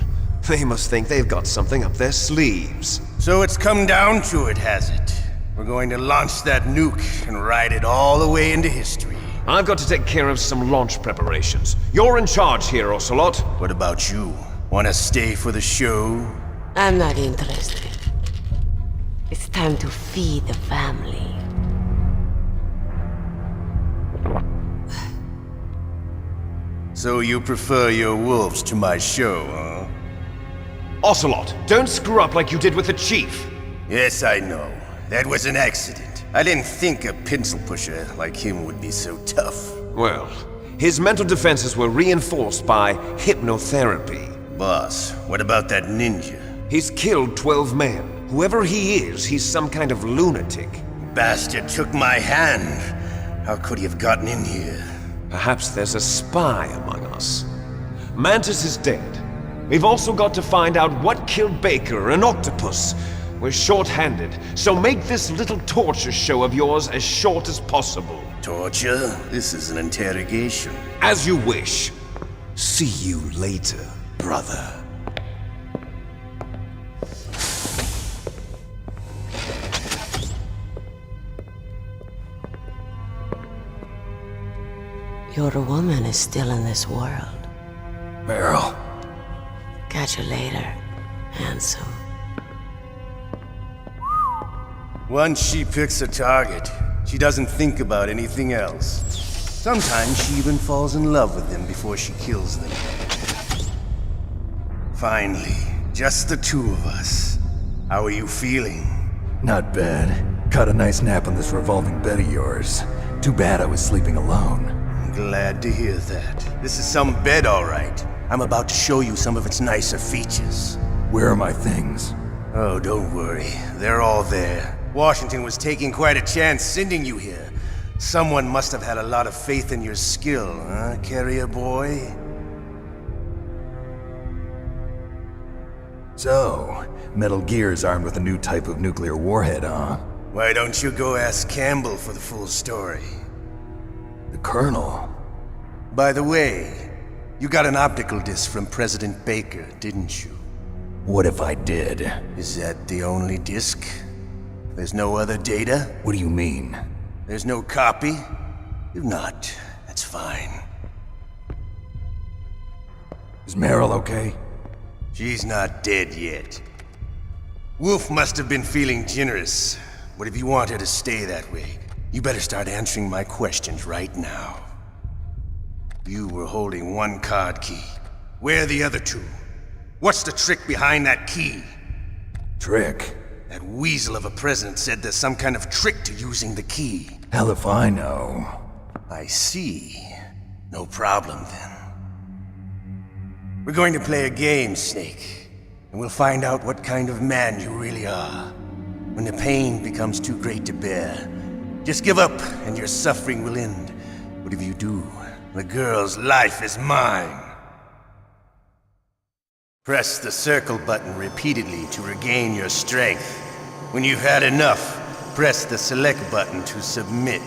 They must think they've got something up their sleeves. So it's come down to it, has it? We're going to launch that nuke and ride it all the way into history. I've got to take care of some launch preparations. You're in charge here, Ocelot. What about you? Wanna stay for the show? I'm not interested. It's time to feed the family. So you prefer your wolves to my show, huh? Ocelot, don't screw up like you did with the Chief. Yes, I know. That was an accident. I didn't think a pencil pusher like him would be so tough. Well, his mental defenses were reinforced by hypnotherapy. Boss, what about that ninja? He's killed 12 men. Whoever he is, he's some kind of lunatic. Bastard took my hand. How could he have gotten in here? Perhaps there's a spy among us. Mantis is dead. We've also got to find out what killed Baker and Octopus. We're short-handed, so make this little torture show of yours as short as possible. Torture? This is an interrogation. As you wish. See you later, brother. Your woman is still in this world. Meryl. Catch you later, handsome. Once she picks a target, she doesn't think about anything else. Sometimes she even falls in love with them before she kills them. Finally, just the two of us. How are you feeling? Not bad. Caught a nice nap on this revolving bed of yours. Too bad I was sleeping alone. I'm glad to hear that. This is some bed, all right. I'm about to show you some of its nicer features. Where are my things? Oh, don't worry. They're all there. Washington was taking quite a chance sending you here. Someone must have had a lot of faith in your skill, huh, carrier boy? So, Metal Gear's armed with a new type of nuclear warhead, huh? Why don't you go ask Campbell for the full story? The Colonel? By the way, you got an optical disc from President Baker, didn't you? What if I did? Is that the only disc? There's no other data? What do you mean? There's no copy? If not, that's fine. Is Meryl okay? She's not dead yet. Wolf must have been feeling generous. But if you want her to stay that way, you better start answering my questions right now. You were holding one card key. Where are the other two? What's the trick behind that key? Trick? That weasel of a president said there's some kind of trick to using the key. Hell if I know. I see. No problem then. We're going to play a game, Snake. And we'll find out what kind of man you really are. When the pain becomes too great to bear, just give up and your suffering will end. But if you do, the girl's life is mine. Press the circle button repeatedly to regain your strength. When you've had enough, press the select button to submit.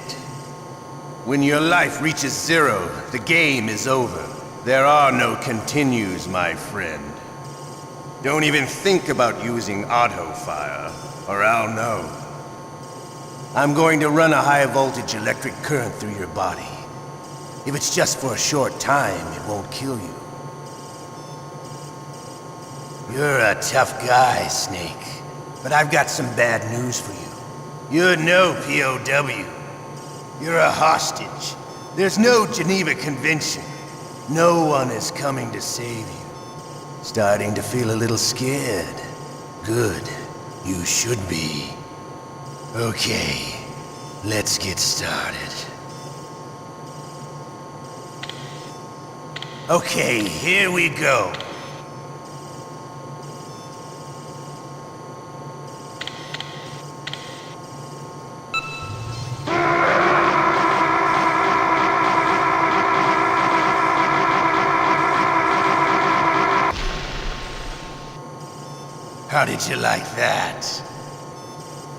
When your life reaches zero, the game is over. There are no continues, my friend. Don't even think about using auto fire, or I'll know. I'm going to run a high-voltage electric current through your body. If it's just for a short time, it won't kill you. You're a tough guy, Snake. But I've got some bad news for you. You're no POW. You're a hostage. There's no Geneva Convention. No one is coming to save you. Starting to feel a little scared. Good. You should be. Okay, let's get started. Okay, here we go. How did you like that?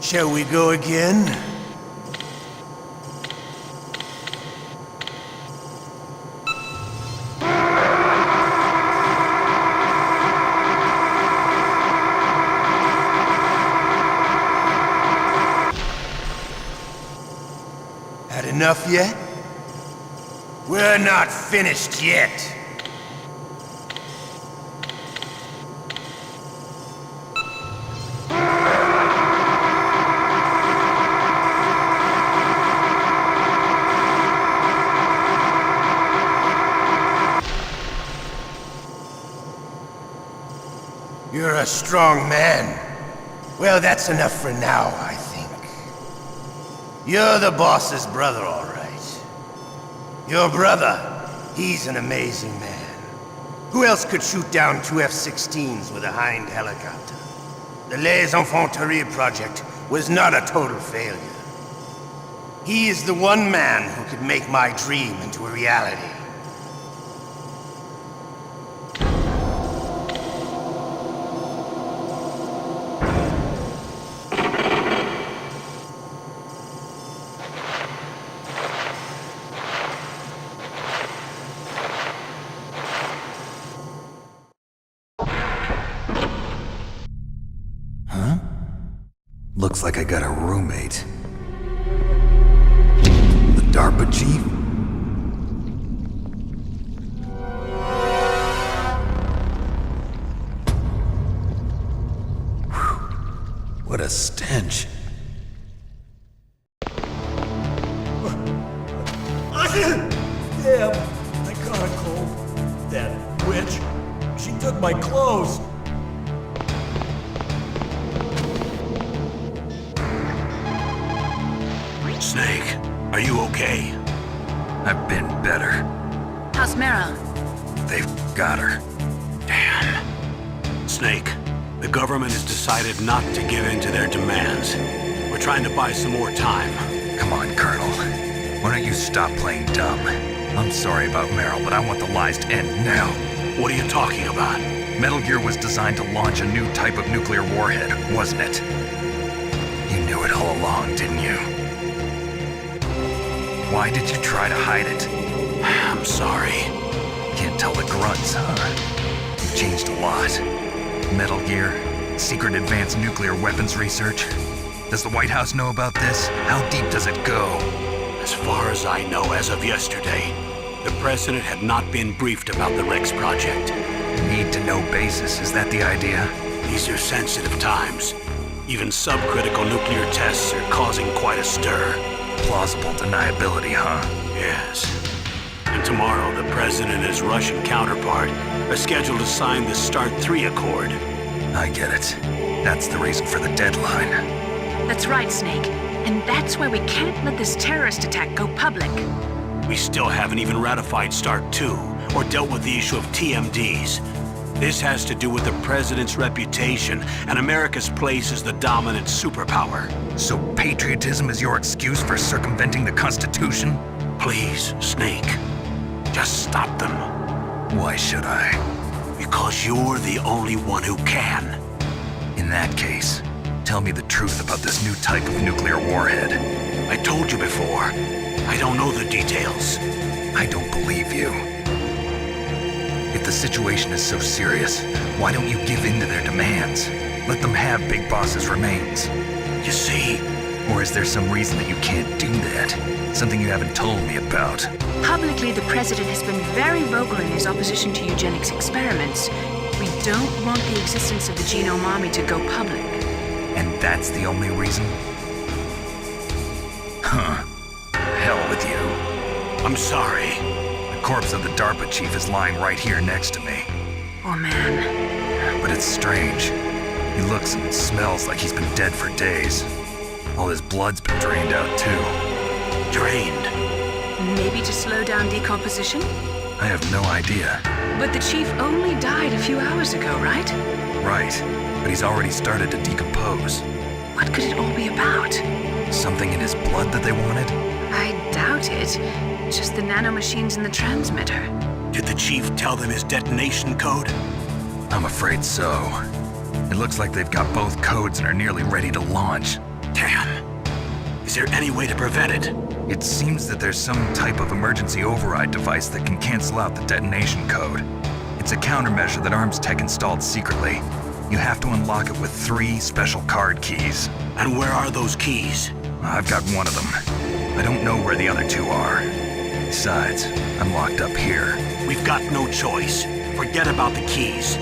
Shall we go again? Had enough yet? We're not finished yet. You're a strong man. Well, that's enough for now, I think. You're the boss's brother, all right. Your brother, he's an amazing man. Who else could shoot down 2 F-16s with a Hind helicopter? The Les Infanteries project was not a total failure. He is the one man who could make my dream into a reality. Looks like I got a roommate. The DARPA chief? Whew. What a stench. Damn, I caught a cold. That witch. She took my clothes. Snake, are you okay? I've been better. How's Mara? They've got her. Damn. Snake, the government has decided not to give in to their demands. We're trying to buy some more time. Come on, Colonel. Why don't you stop playing dumb? I'm sorry about Meryl, but I want the lies to end now. What are you talking about? Metal Gear was designed to launch a new type of nuclear warhead, wasn't it? You knew it all along, didn't you? Why did you try to hide it? I'm sorry. Can't tell the grunts, huh? You've changed a lot. Metal Gear, secret advanced nuclear weapons research. Does the White House know about this? How deep does it go? As far as I know, as of yesterday, the president had not been briefed about the Rex project. Need-to-know basis, is that the idea? These are sensitive times. Even subcritical nuclear tests are causing quite a stir. Plausible deniability, huh? Yes. And tomorrow, the president and his Russian counterpart are scheduled to sign the START 3 Accord. I get it. That's the reason for the deadline. That's right, Snake. And that's why we can't let this terrorist attack go public. We still haven't even ratified START 2 or dealt with the issue of TMDs. This has to do with the president's reputation and America's place as the dominant superpower. So patriotism is your excuse for circumventing the Constitution? Please, Snake, just stop them. Why should I? Because you're the only one who can. In that case, tell me the truth about this new type of nuclear warhead. I told you before, I don't know the details. I don't believe you. If the situation is so serious, why don't you give in to their demands? Let them have Big Boss's remains. You see... Or is there some reason that you can't do that? Something you haven't told me about? Publicly, the president has been very vocal in his opposition to eugenics experiments. We don't want the existence of the genome army to go public. And that's the only reason? Huh. Hell with you. I'm sorry. The corpse of the DARPA chief is lying right here next to me. Oh, man. But it's strange. He looks and smells like he's been dead for days. All his blood's been drained out, too. Drained? Maybe to slow down decomposition? I have no idea. But the chief only died a few hours ago, right? Right. But he's already started to decompose. What could it all be about? Something in his blood that they wanted? I doubt it. Just the nanomachines in the transmitter. Did the chief tell them his detonation code? I'm afraid so. It looks like they've got both codes and are nearly ready to launch. Damn. Is there any way to prevent it? It seems that there's some type of emergency override device that can cancel out the detonation code. It's a countermeasure that Arms Tech installed secretly. You have to unlock it with 3 special card keys. And where are those keys? I've got one of them. I don't know where the other 2 are. Besides, I'm locked up here. We've got no choice. Forget about the keys.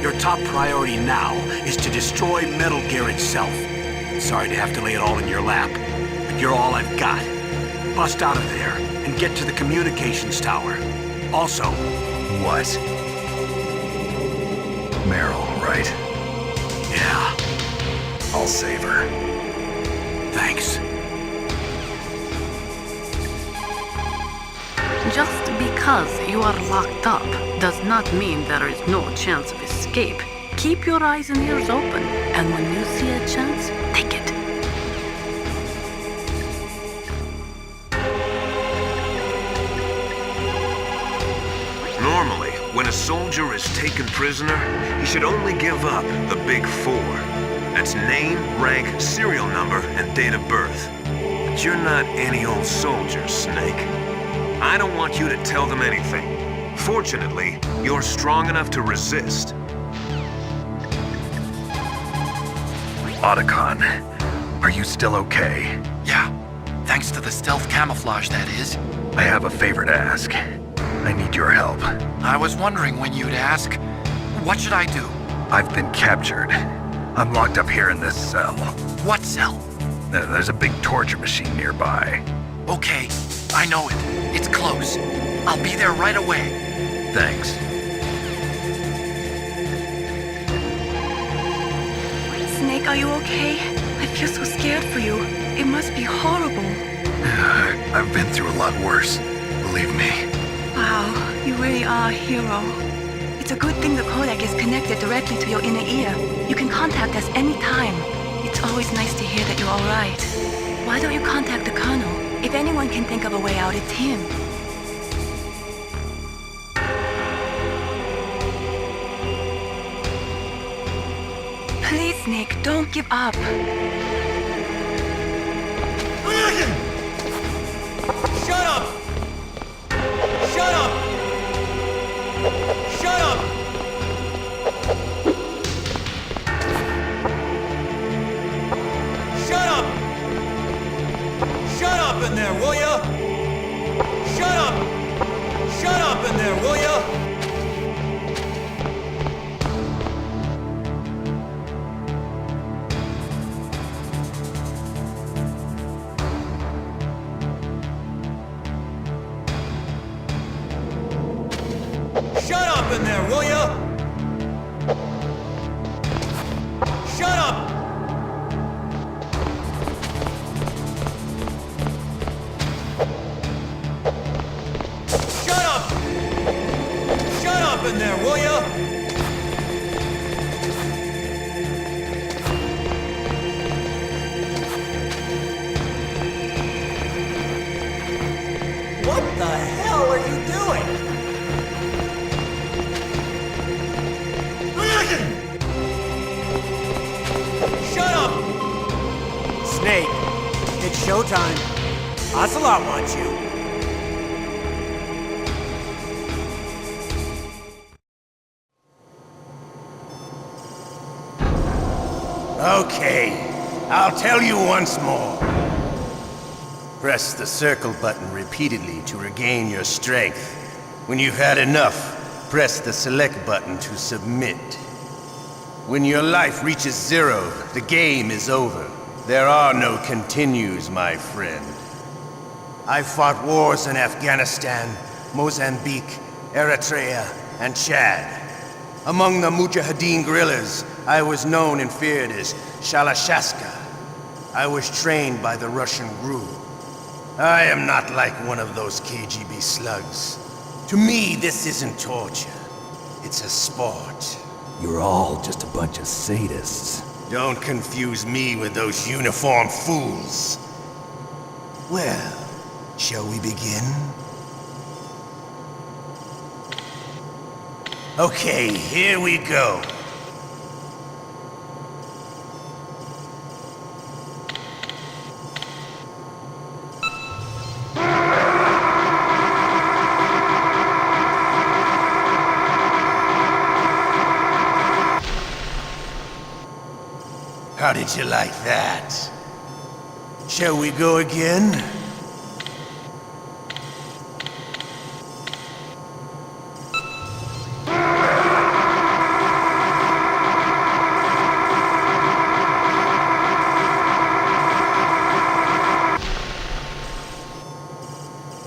Your top priority now is to destroy Metal Gear itself. Sorry to have to lay it all in your lap, but you're all I've got. Bust out of there and get to the communications tower. Also... What? Meryl, right? Yeah. I'll save her. Thanks. Just because you are locked up does not mean there is no chance of escape. Keep your eyes and ears open, and when you see a chance, take it. Normally, when a soldier is taken prisoner, he should only give up the big 4. That's name, rank, serial number, and date of birth. But you're not any old soldier, Snake. I don't want you to tell them anything. Fortunately, you're strong enough to resist. Otacon, are you still okay? Yeah, thanks to the stealth camouflage, that is. I have a favor to ask. I need your help. I was wondering when you'd ask. What should I do? I've been captured. I'm locked up here in this cell. What cell? There's a big torture machine nearby. Okay, I know it. It's close. I'll be there right away. Thanks. Snake, are you okay? I feel so scared for you. It must be horrible. I've been through a lot worse, believe me. Wow, you really are a hero. It's a good thing the codec is connected directly to your inner ear. You can contact us anytime. It's always nice to hear that you're all right. Why don't you contact the Colonel? If anyone can think of a way out, it's him. Please, Snake, don't give up. Shut up! Shut up! Shut up! Shut up! Shut up in there, will ya? Shut up! Shut up in there, will ya? Shut up in there, will ya? Shut up! Shut up! Shut up in there, will ya? What the hell are you doing? Shut up! Snake, it's showtime. Ocelot wants you. Okay, I'll tell you once more. Press the circle button repeatedly to regain your strength. When you've had enough, press the select button to submit. When your life reaches 0, the game is over. There are no continues, my friend. I fought wars in Afghanistan, Mozambique, Eritrea, and Chad. Among the Mujahideen guerrillas, I was known and feared as Shalashaska. I was trained by the Russian GRU. I am not like one of those KGB slugs. To me, this isn't torture. It's a sport. You're all just a bunch of sadists. Don't confuse me with those uniformed fools. Well, shall we begin? Okay, here we go. How did you like that? Shall we go again?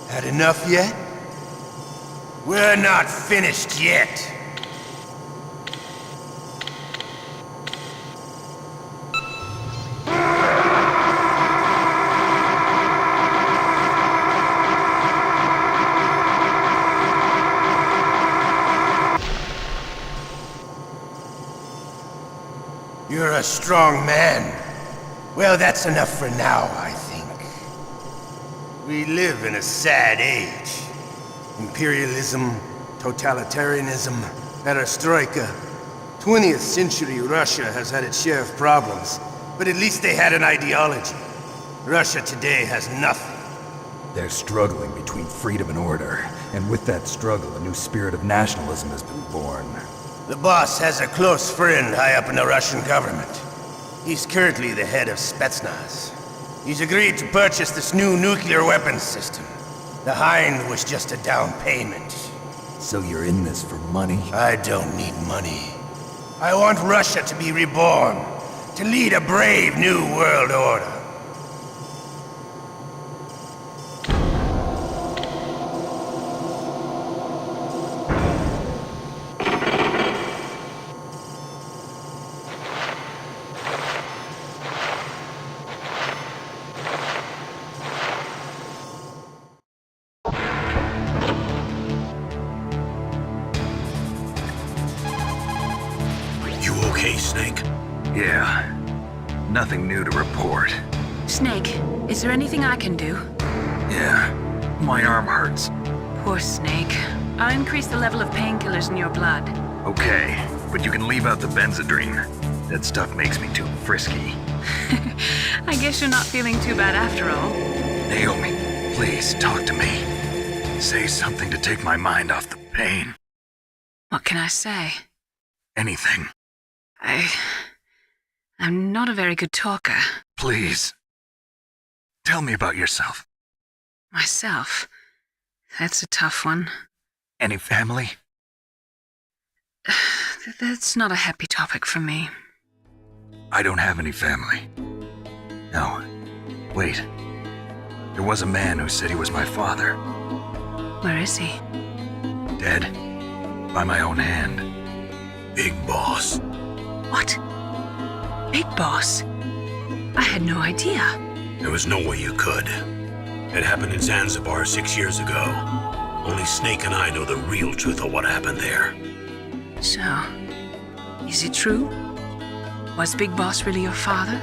Had enough yet? We're not finished yet. You're a strong man. Well, that's enough for now, I think. We live in a sad age. Imperialism, totalitarianism, perestroika. 20th century Russia has had its share of problems, but at least they had an ideology. Russia today has nothing. They're struggling between freedom and order, and with that struggle, a new spirit of nationalism has been born. The boss has a close friend high up in the Russian government. He's currently the head of Spetsnaz. He's agreed to purchase this new nuclear weapons system. The Hind was just a down payment. So you're in this for money? I don't need money. I want Russia to be reborn, to lead a brave new world order. You okay, Snake? Yeah. Nothing new to report. Snake, is there anything I can do? Yeah. My arm hurts. Poor Snake. I'll increase the level of painkillers in your blood. Okay, but you can leave out the Benzedrine. That stuff makes me too frisky. I guess you're not feeling too bad after all. Naomi, please talk to me. Say something to take my mind off the pain. What can I say? Anything. I'm not a very good talker. Please. Tell me about yourself. Myself? That's a tough one. Any family? That's not a happy topic for me. I don't have any family. No. Wait. There was a man who said he was my father. Where is he? Dead. By my own hand. Big Boss. What? Big Boss? I had no idea. There was no way you could. It happened in Zanzibar 6 years ago. Only Snake and I know the real truth of what happened there. So, is it true? Was Big Boss really your father?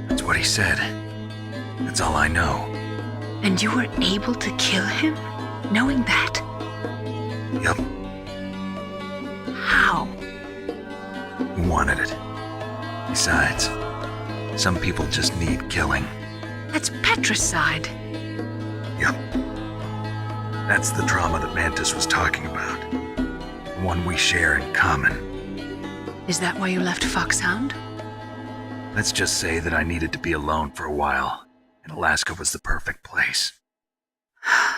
That's what he said. That's all I know. And you were able to kill him, knowing that? Yup. How? He wanted it. Besides, some people just need killing. That's patricide. Yep. That's the trauma that Mantis was talking about. The one we share in common. Is that why you left Foxhound? Let's just say that I needed to be alone for a while, and Alaska was the perfect place.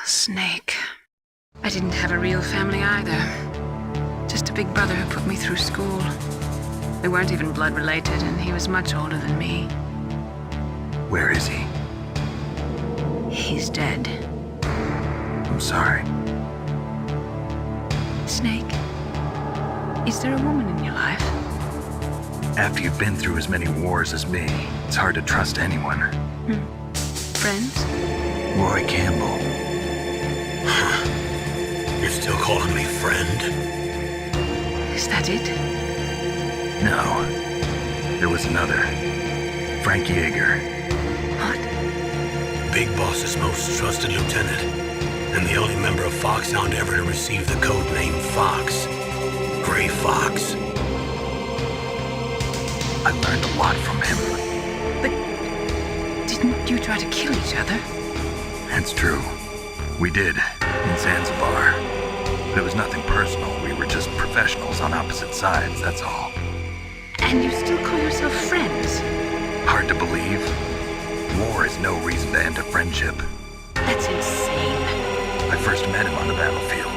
Snake. I didn't have a real family either. Just a big brother who put me through school. We weren't even blood related, and he was much older than me. Where is he? He's dead. I'm sorry. Snake, is there a woman in your life? After you've been through as many wars as me, it's hard to trust anyone. Friends? Roy Campbell. You're still calling me friend? Is that it? No. There was another. Frank Yeager. What? Big Boss's most trusted lieutenant, and the only member of Foxhound ever to receive the code name Fox. Gray Fox. I learned a lot from him. But didn't you try to kill each other? That's true. We did, in Zanzibar. But it was nothing personal. We were just professionals on opposite sides, that's all. And you still call yourself friends? Hard to believe. War is no reason to end a friendship. That's insane. I first met him on the battlefield.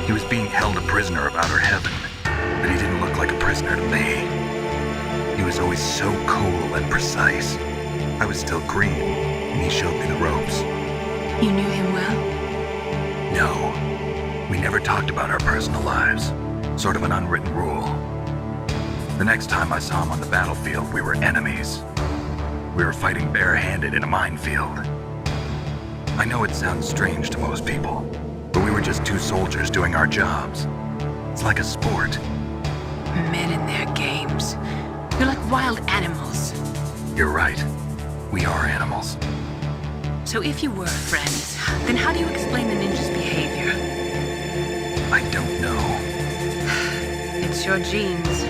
He was being held a prisoner of outer heaven, but he didn't look like a prisoner to me. He was always so cool and precise. I was still green, and he showed me the ropes. You knew him well? No. We never talked about our personal lives. Sort of an unwritten rule. The next time I saw him on the battlefield, we were enemies. We were fighting barehanded in a minefield. I know it sounds strange to most people, but we were just two soldiers doing our jobs. It's like a sport. Men in their games. You're like wild animals. You're right. We are animals. So if you were friends, then how do you explain the ninja's behavior? I don't know. It's your genes.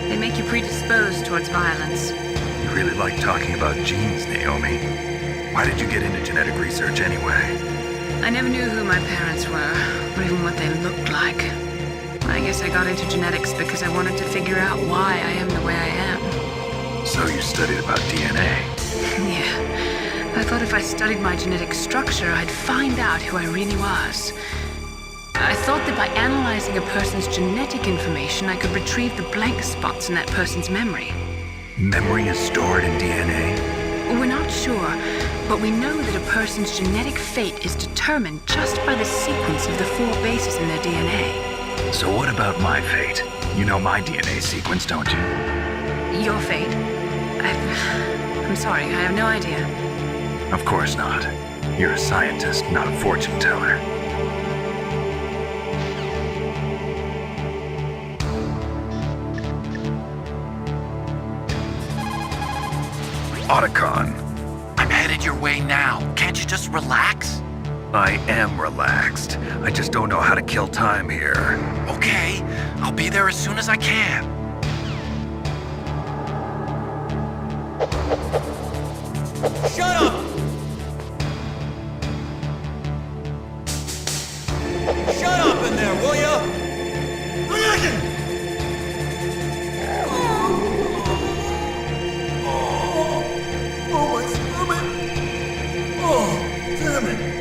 They make you predisposed towards violence. You really like talking about genes, Naomi. Why did you get into genetic research anyway? I never knew who my parents were, or even what they looked like. I guess I got into genetics because I wanted to figure out why I am the way I am. So you studied about DNA? Yeah. I thought if I studied my genetic structure, I'd find out who I really was. I thought that by analyzing a person's genetic information, I could retrieve the blank spots in that person's memory. Memory is stored in DNA? We're not sure, but we know that a person's genetic fate is determined just by the sequence of the 4 bases in their DNA. So what about my fate? You know my DNA sequence, don't you? Your fate? I'm sorry, I have no idea. Of course not. You're a scientist, not a fortune teller. Otacon. I'm headed your way now. Can't you just relax? I am relaxed. I just don't know how to kill time here. Okay, I'll be there as soon as I can. Shut up! Shut up in there, will ya? Oh, my stomach! Oh, damn it!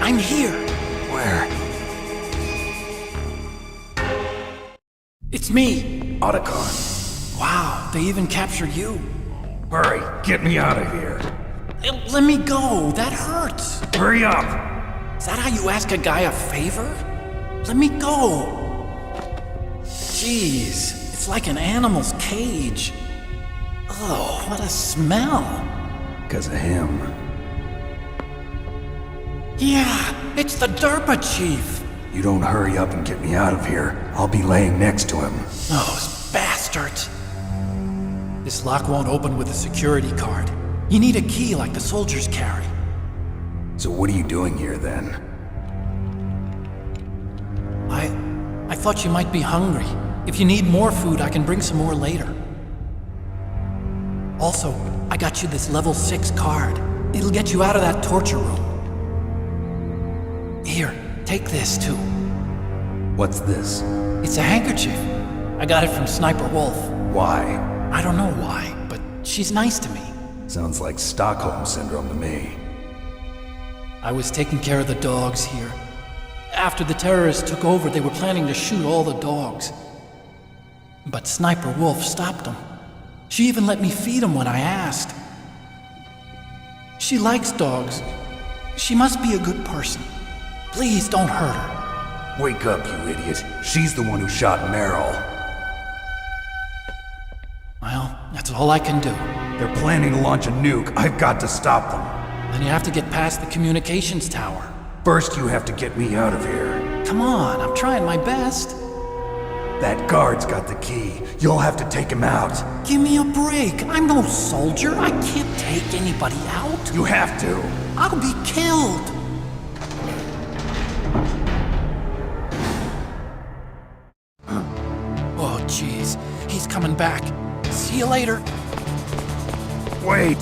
I'm here. Where? It's me, Otacon. Wow, they even captured you. Hurry, get me out of here. Let me go, that hurts. Hurry up! Is that how you ask a guy a favor? Let me go. Jeez, it's like an animal's cage. Oh, what a smell. Because of him. Yeah, it's the Derpa Chief. You don't hurry up and get me out of here, I'll be laying next to him. Those bastards. This lock won't open with a security card. You need a key like the soldiers carry. So what are you doing here then? I thought you might be hungry. If you need more food, I can bring some more later. Also, I got you this level 6 card. It'll get you out of that torture room. Here, take this too. What's this? It's a handkerchief. I got it from Sniper Wolf. Why? I don't know why, but she's nice to me. Sounds like Stockholm Syndrome to me. I was taking care of the dogs here. After the terrorists took over, they were planning to shoot all the dogs. But Sniper Wolf stopped them. She even let me feed them when I asked. She likes dogs. She must be a good person. Please don't hurt her. Wake up, you idiot. She's the one who shot Meryl. Well, that's all I can do. They're planning to launch a nuke. I've got to stop them. Then you have to get past the communications tower. First, you have to get me out of here. Come on, I'm trying my best. That guard's got the key. You'll have to take him out. Give me a break. I'm no soldier. I can't take anybody out. You have to. I'll be killed. Oh, jeez. He's coming back. See you later. Wait.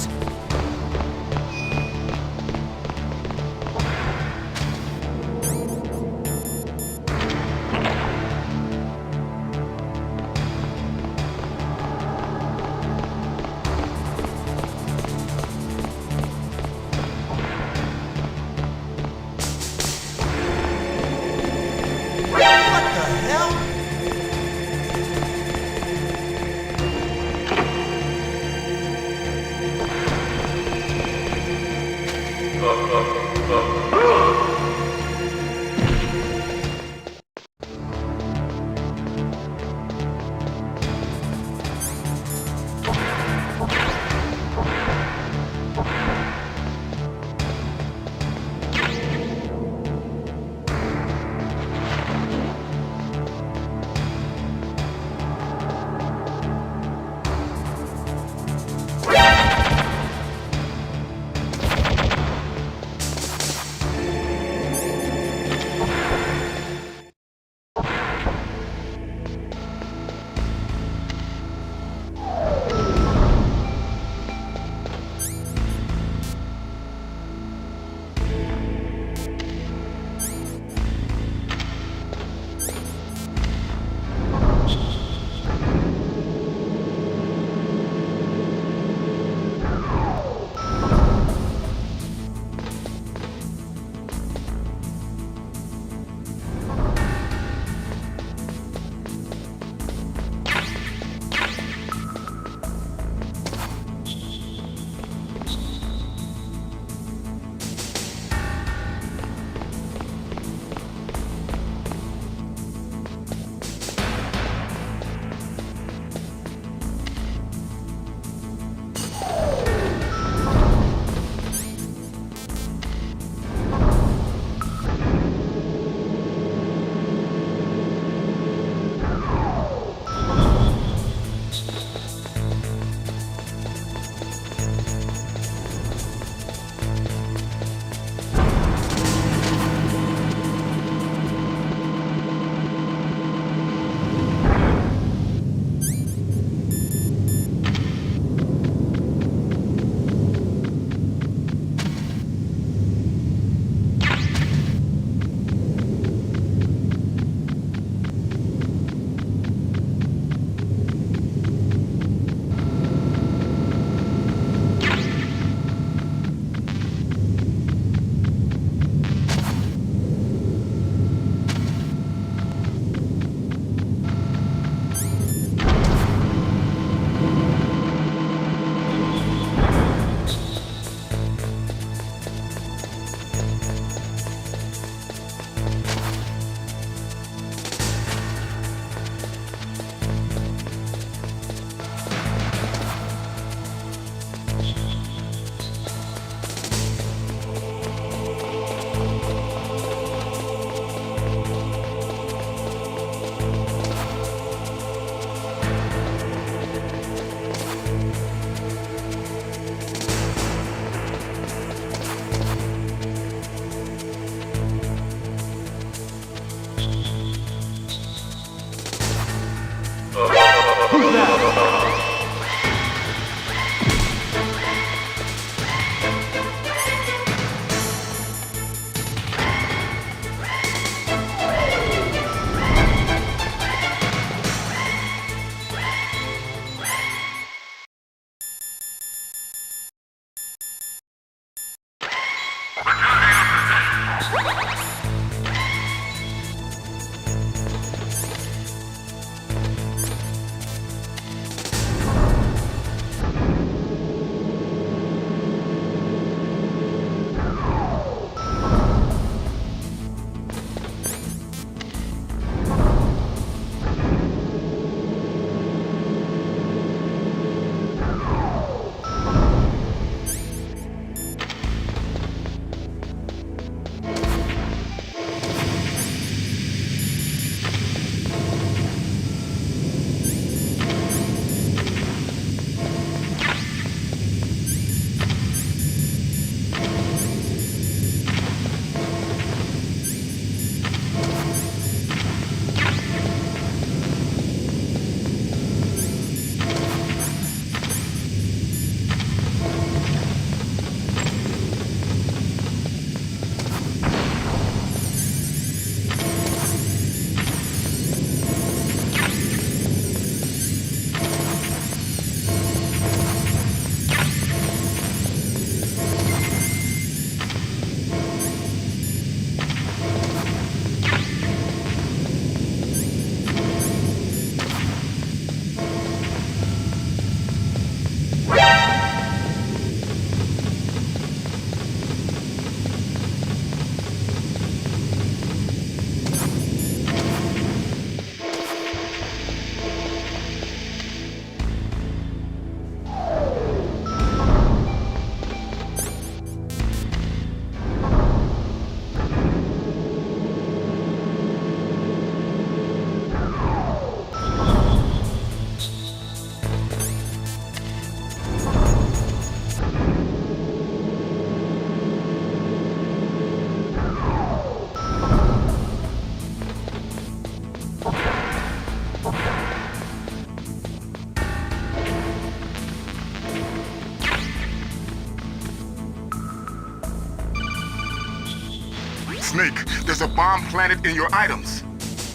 Snake, there's a bomb planted in your items.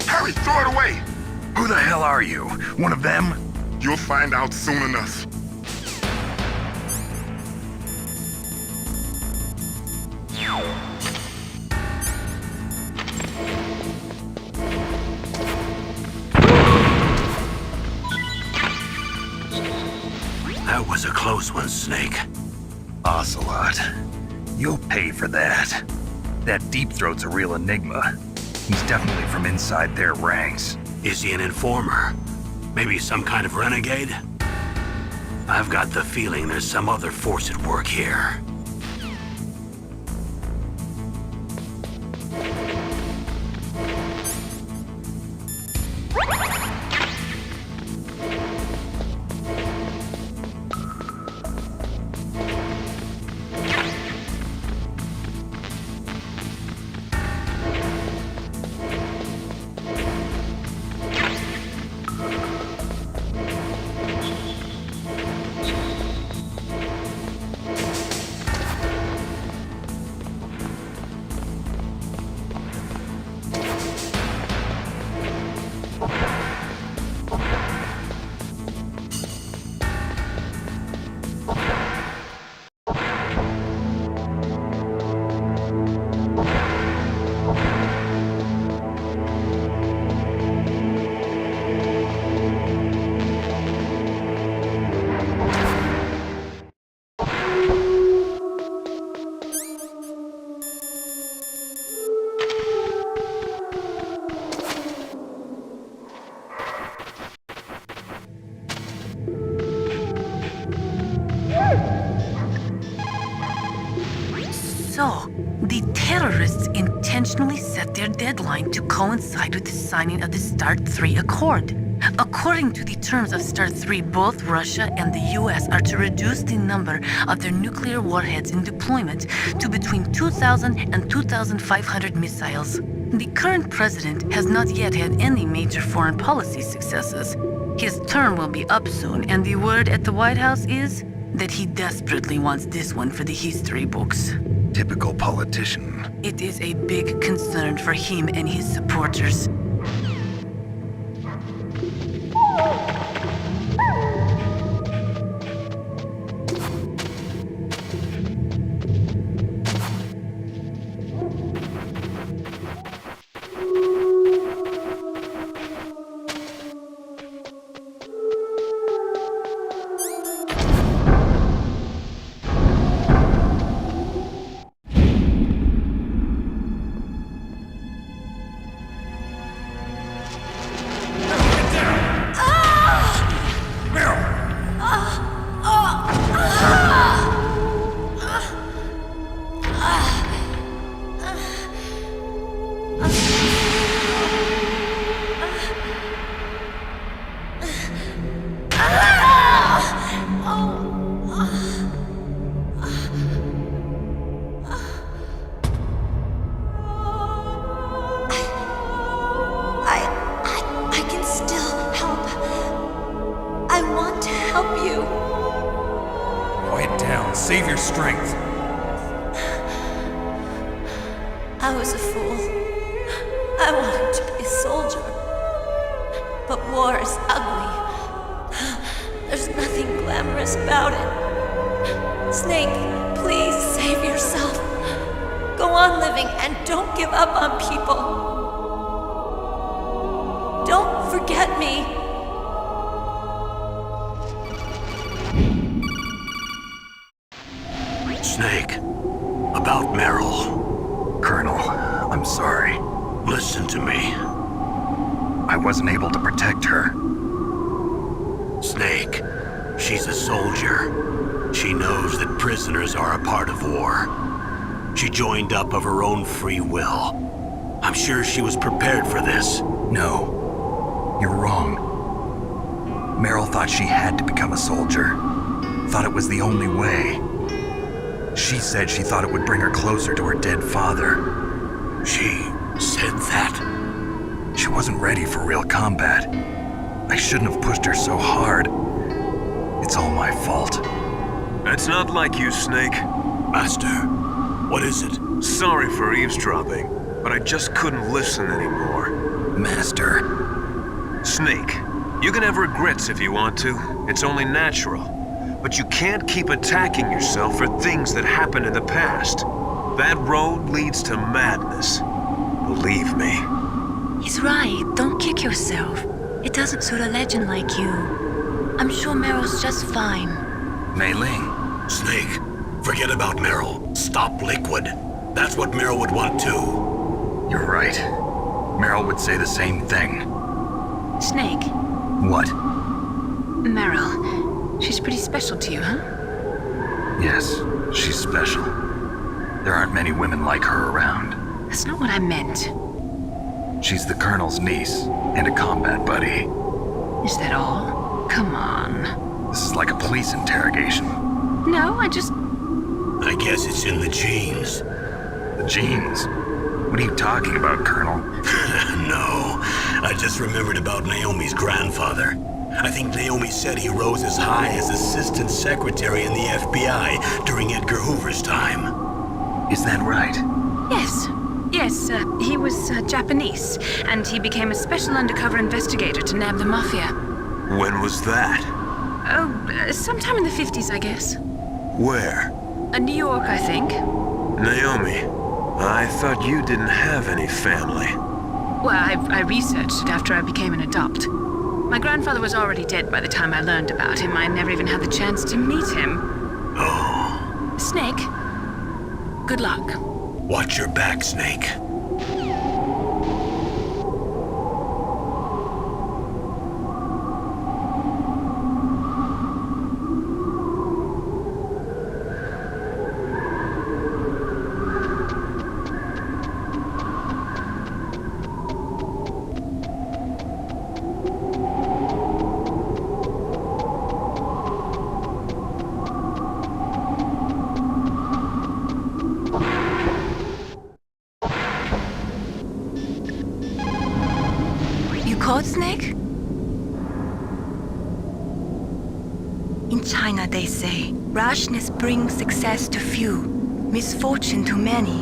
Hurry, throw it away! Who the hell are you? One of them? You'll find out soon enough. That was a close one, Snake. Ocelot. You'll pay for that. That Deep Throat's a real enigma. He's definitely from inside their ranks. Is he an informer? Maybe some kind of renegade? I've got the feeling there's some other force at work here. So, the terrorists intentionally set their deadline to coincide with the signing of the START 3 Accord. According to the terms of START 3, both Russia and the US are to reduce the number of their nuclear warheads in deployment to between 2,000 and 2,500 missiles. The current president has not yet had any major foreign policy successes. His term will be up soon, and the word at the White House is that he desperately wants this one for the history books. Typical politician. It is a big concern for him and his supporters. Save your strength. I was a fool. I wanted to be a soldier. But war is ugly. There's nothing glamorous about it. Snake, please save yourself. Go on living and don't give up on people. Don't forget me. Snake, about Meryl. Colonel, I'm sorry. Listen to me. I wasn't able to protect her. Snake, she's a soldier. She knows that prisoners are a part of war. She joined up of her own free will. I'm sure she was prepared for this. No, you're wrong. Meryl thought she had to become a soldier. Thought it was the only way. She said she thought it would bring her closer to her dead father. She said that? She wasn't ready for real combat. I shouldn't have pushed her so hard. It's all my fault. It's not like you, Snake. Master, what is it? Sorry for eavesdropping. but I just couldn't listen anymore. Master. Snake, you can have regrets if you want to. It's only natural. But you can't keep attacking yourself for things that happened in the past. That road leads to madness. Believe me. He's right. Don't kick yourself. It doesn't suit a legend like you. I'm sure Meryl's just fine. Mei Ling. Snake, forget about Meryl. Stop Liquid. That's what Meryl would want too. You're right. Meryl would say the same thing. Snake, What? Meryl, she's pretty special to you, huh? Yes, she's special. There aren't many women like her around. That's not what I meant. She's the Colonel's niece and a combat buddy. Is that all? Come on. This is like a police interrogation. No, I guess it's in the genes. The genes? What are you talking about, Colonel? No, I just remembered about Naomi's grandfather. I think Naomi said he rose as high as assistant secretary in the FBI during Edgar Hoover's time. Is that right? Yes. Yes, he was Japanese, and he became a special undercover investigator to nab the Mafia. When was that? Oh, sometime in the 50s, I guess. Where? New York, I think. Naomi, I thought you didn't have any family. Well, I researched it after I became an adopt. My grandfather was already dead by the time I learned about him. I never even had the chance to meet him. Oh. Snake, good luck. Watch your back, Snake. Code Snake? In China, they say, rashness brings success to few, misfortune to many.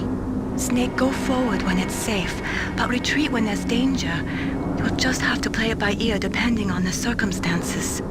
Snake, go forward when it's safe, but retreat when there's danger. You'll just have to play it by ear depending on the circumstances.